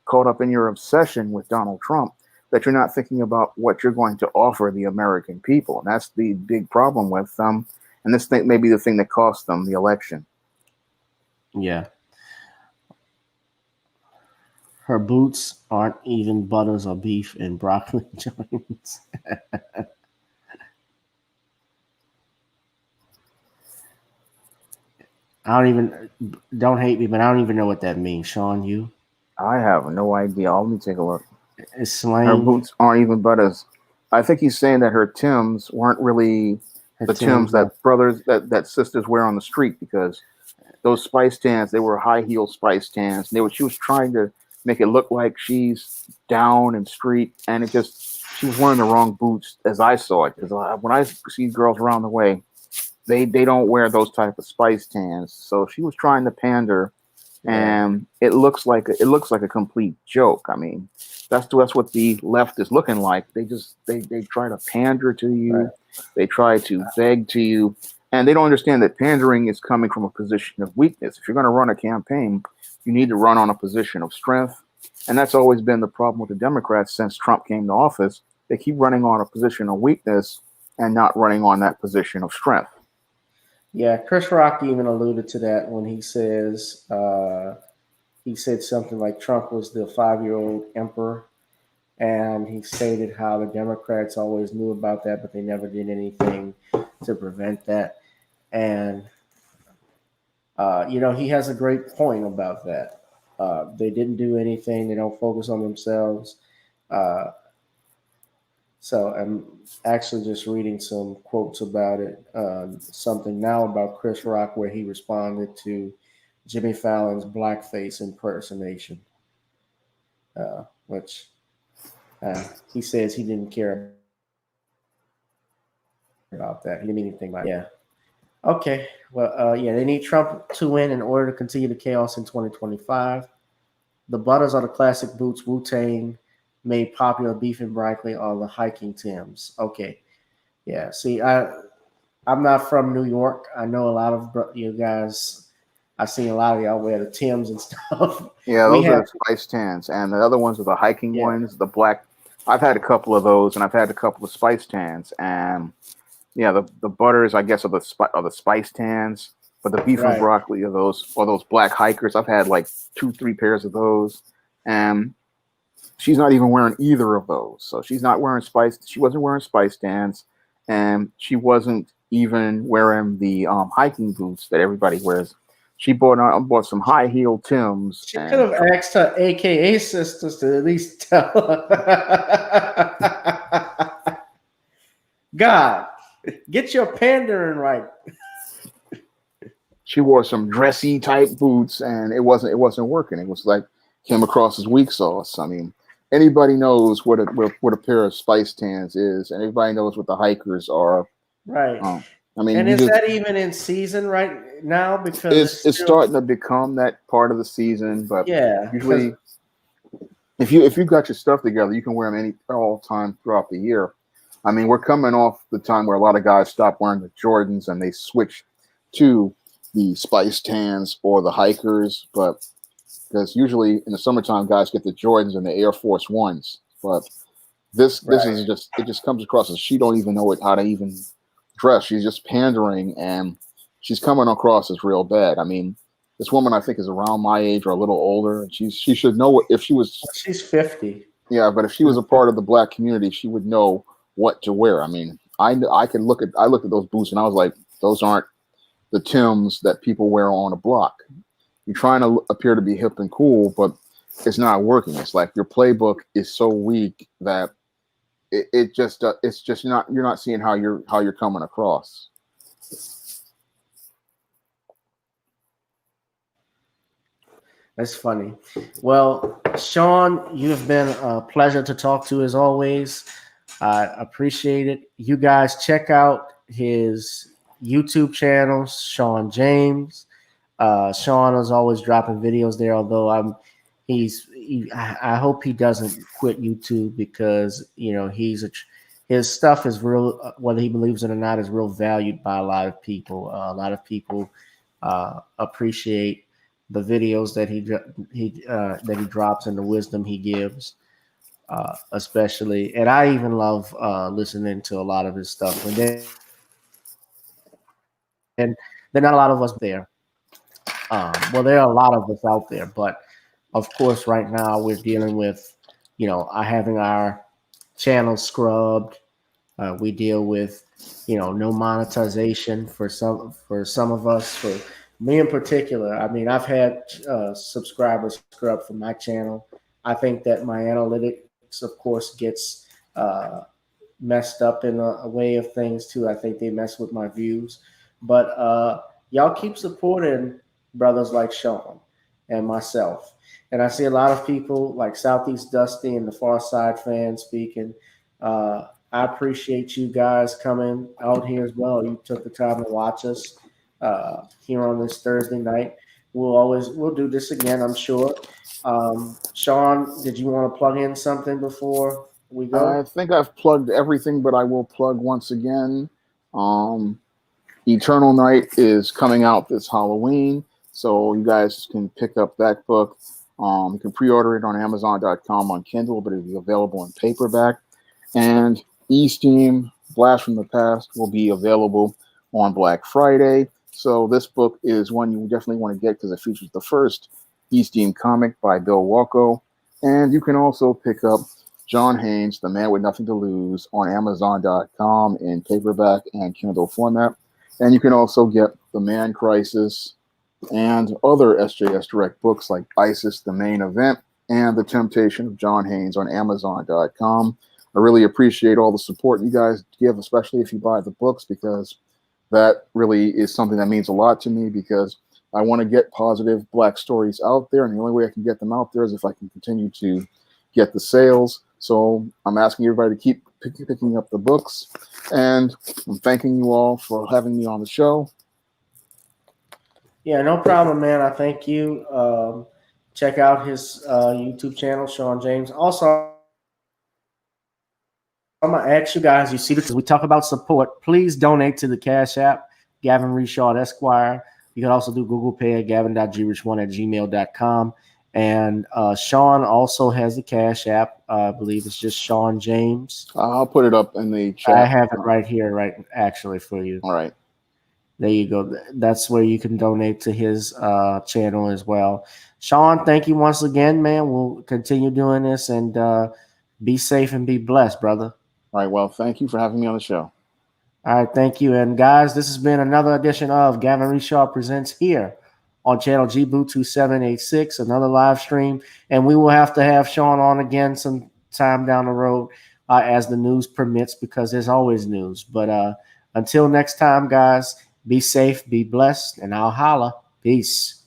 caught up in your obsession with Donald Trump that you're not thinking about what you're going to offer the American people. And that's the big problem with them. And this thing may be the thing that cost them the election. Yeah. Her boots aren't even butters or beef and broccoli joints. Don't hate me, but I don't even know what that means. Sean, you? I have no idea. Let me take a look. It's slang. Her boots aren't even butters. I think he's saying that her Timbs weren't really the Timbs that sisters wear on the street, because those Spice Tans, they were high heel Spice Tans. She was trying to make it look like she's down and street, and she was wearing the wrong boots as I saw it. Because when I see girls around the way, they don't wear those type of Spice Tans. So she was trying to pander, and it looks like a complete joke. I mean, that's what the left is looking like. They try to pander to you. Right. They try to beg to you, and they don't understand that pandering is coming from a position of weakness. If you're going to run a campaign, you need to run on a position of strength. And that's always been the problem with the Democrats since Trump came to office. They keep running on a position of weakness and not running on that position of strength. Yeah, Chris Rock even alluded to that when he said something like Trump was the 5-year-old emperor. And he stated how the Democrats always knew about that, but they never did anything to prevent that. And, he has a great point about that. They didn't do anything. They don't focus on themselves. So I'm actually just reading some quotes about it. Something now about Chris Rock where he responded to Jimmy Fallon's blackface impersonation, which he says he didn't care about that. He didn't mean anything by it. Yeah. Okay. Well, they need Trump to win in order to continue the chaos in 2025. The butters are the classic boots Wu-Tang made popular, beef and broccoli are the hiking Timbs. Okay. Yeah. See, I'm not from New York. I know a lot of you guys. I've seen a lot of y'all wear the Timbs and stuff. Yeah, those are Spice Tans. And the other ones are the hiking ones, the black. I've had a couple of those, and I've had a couple of Spice Tans. And the butters, I guess, are the Spice Tans. But the beef and broccoli are those black hikers. I've had like 2-3 pairs of those. And she's not even wearing either of those. So she's not wearing she wasn't wearing Spice Tans. and she wasn't even wearing the hiking boots that everybody wears. She bought some high heel Tims. She could have asked her AKA sisters to at least tell her. God, get your pandering right. She wore some dressy type boots, and it wasn't working. It was like came across as weak sauce. I mean, anybody knows what a pair of spice tans is, and everybody knows what the hikers are. Right. I mean, and is that even in season right now? Because it's starting to become that part of the season. But yeah, usually, if you got your stuff together, you can wear them all time throughout the year. I mean, we're coming off the time where a lot of guys stopped wearing the Jordans and they switched to the spice tans or the hikers, but because usually in the summertime guys get the Jordans and the Air Force Ones, but this is just, it just comes across as she don't even know how to even dress. She's just pandering, and she's coming across as real bad. I mean, this woman I think is around my age or a little older, and she should know if she was. She's 50. Yeah, but if she was a part of the black community, she would know what to wear. I mean, I looked at those boots and I was like, those aren't the Tims that people wear on a block. You're trying to appear to be hip and cool, but it's not working. It's like your playbook is so weak that it's just not, you're not seeing how you're coming across. That's funny. Well, Shawn, you have been a pleasure to talk to as always. I appreciate it. You guys check out his YouTube channel, Shawn James. Shawn is always dropping videos there, although I hope he doesn't quit YouTube, because his stuff is real, whether he believes it or not, is real valued by a lot of people. A lot of people appreciate the videos that he drops and the wisdom he gives, especially. And I even love listening to a lot of his stuff. And there are not a lot of us there. Well, there are a lot of us out there, but of course, right now we're dealing with, having our channel scrubbed. We deal with, no monetization for some of us. For me in particular, I mean, I've had subscribers scrubbed from my channel. I think that my analytics, of course, gets messed up in a way of things too. I think they mess with my views, but y'all keep supporting brothers like Shawn and myself. And I see a lot of people like Southeast Dusty and the Far Side fan speaking. I appreciate you guys coming out here as well. You took the time to watch us here on this Thursday night. We'll do this again, I'm sure. Shawn, did you want to plug in something before we go? I think I've plugged everything, but I will plug once again. Eternal Night is coming out this Halloween, so you guys can pick up that book. You can pre-order it on Amazon.com on Kindle, but it'll be available in paperback. And E-Steam, Blast from the Past, will be available on Black Friday. So this book is one you definitely want to get because it features the first E-Steam comic by Bill Walko. And you can also pick up John Haynes, The Man with Nothing to Lose, on Amazon.com in paperback and Kindle format. And you can also get The Man Crisis and other SJS Direct books like ISIS, The Main Event, and The Temptation of John Haynes on Amazon.com. I really appreciate all the support you guys give, especially if you buy the books, because that really is something that means a lot to me, because I want to get positive Black stories out there, and the only way I can get them out there is if I can continue to get the sales. So I'm asking everybody to keep picking up the books, and I'm thanking you all for having me on the show. Yeah, no problem, man. I thank you. Check out his YouTube channel, Shawn James. Also, I'm going to ask you guys, you see this, we talk about support. Please donate to the Cash App, Gavin Reshaw Esquire. You can also do Google Pay at gavin.grich1@gmail.com. And Shawn also has the Cash App. I believe it's just Shawn James. I'll put it up in the chat. I have it right here, actually, for you. All right. There you go. That's where you can donate to his channel as well. Shawn, thank you once again, man. We'll continue doing this, and be safe and be blessed, brother. All right. Well, thank you for having me on the show. All right, thank you. And guys, this has been another edition of Gavin Reshaw Presents here on channel Gboot2786, another live stream. And we will have to have Shawn on again some time down the road as the news permits, because there's always news. But until next time, guys, be safe, be blessed, and I'll holla. Peace.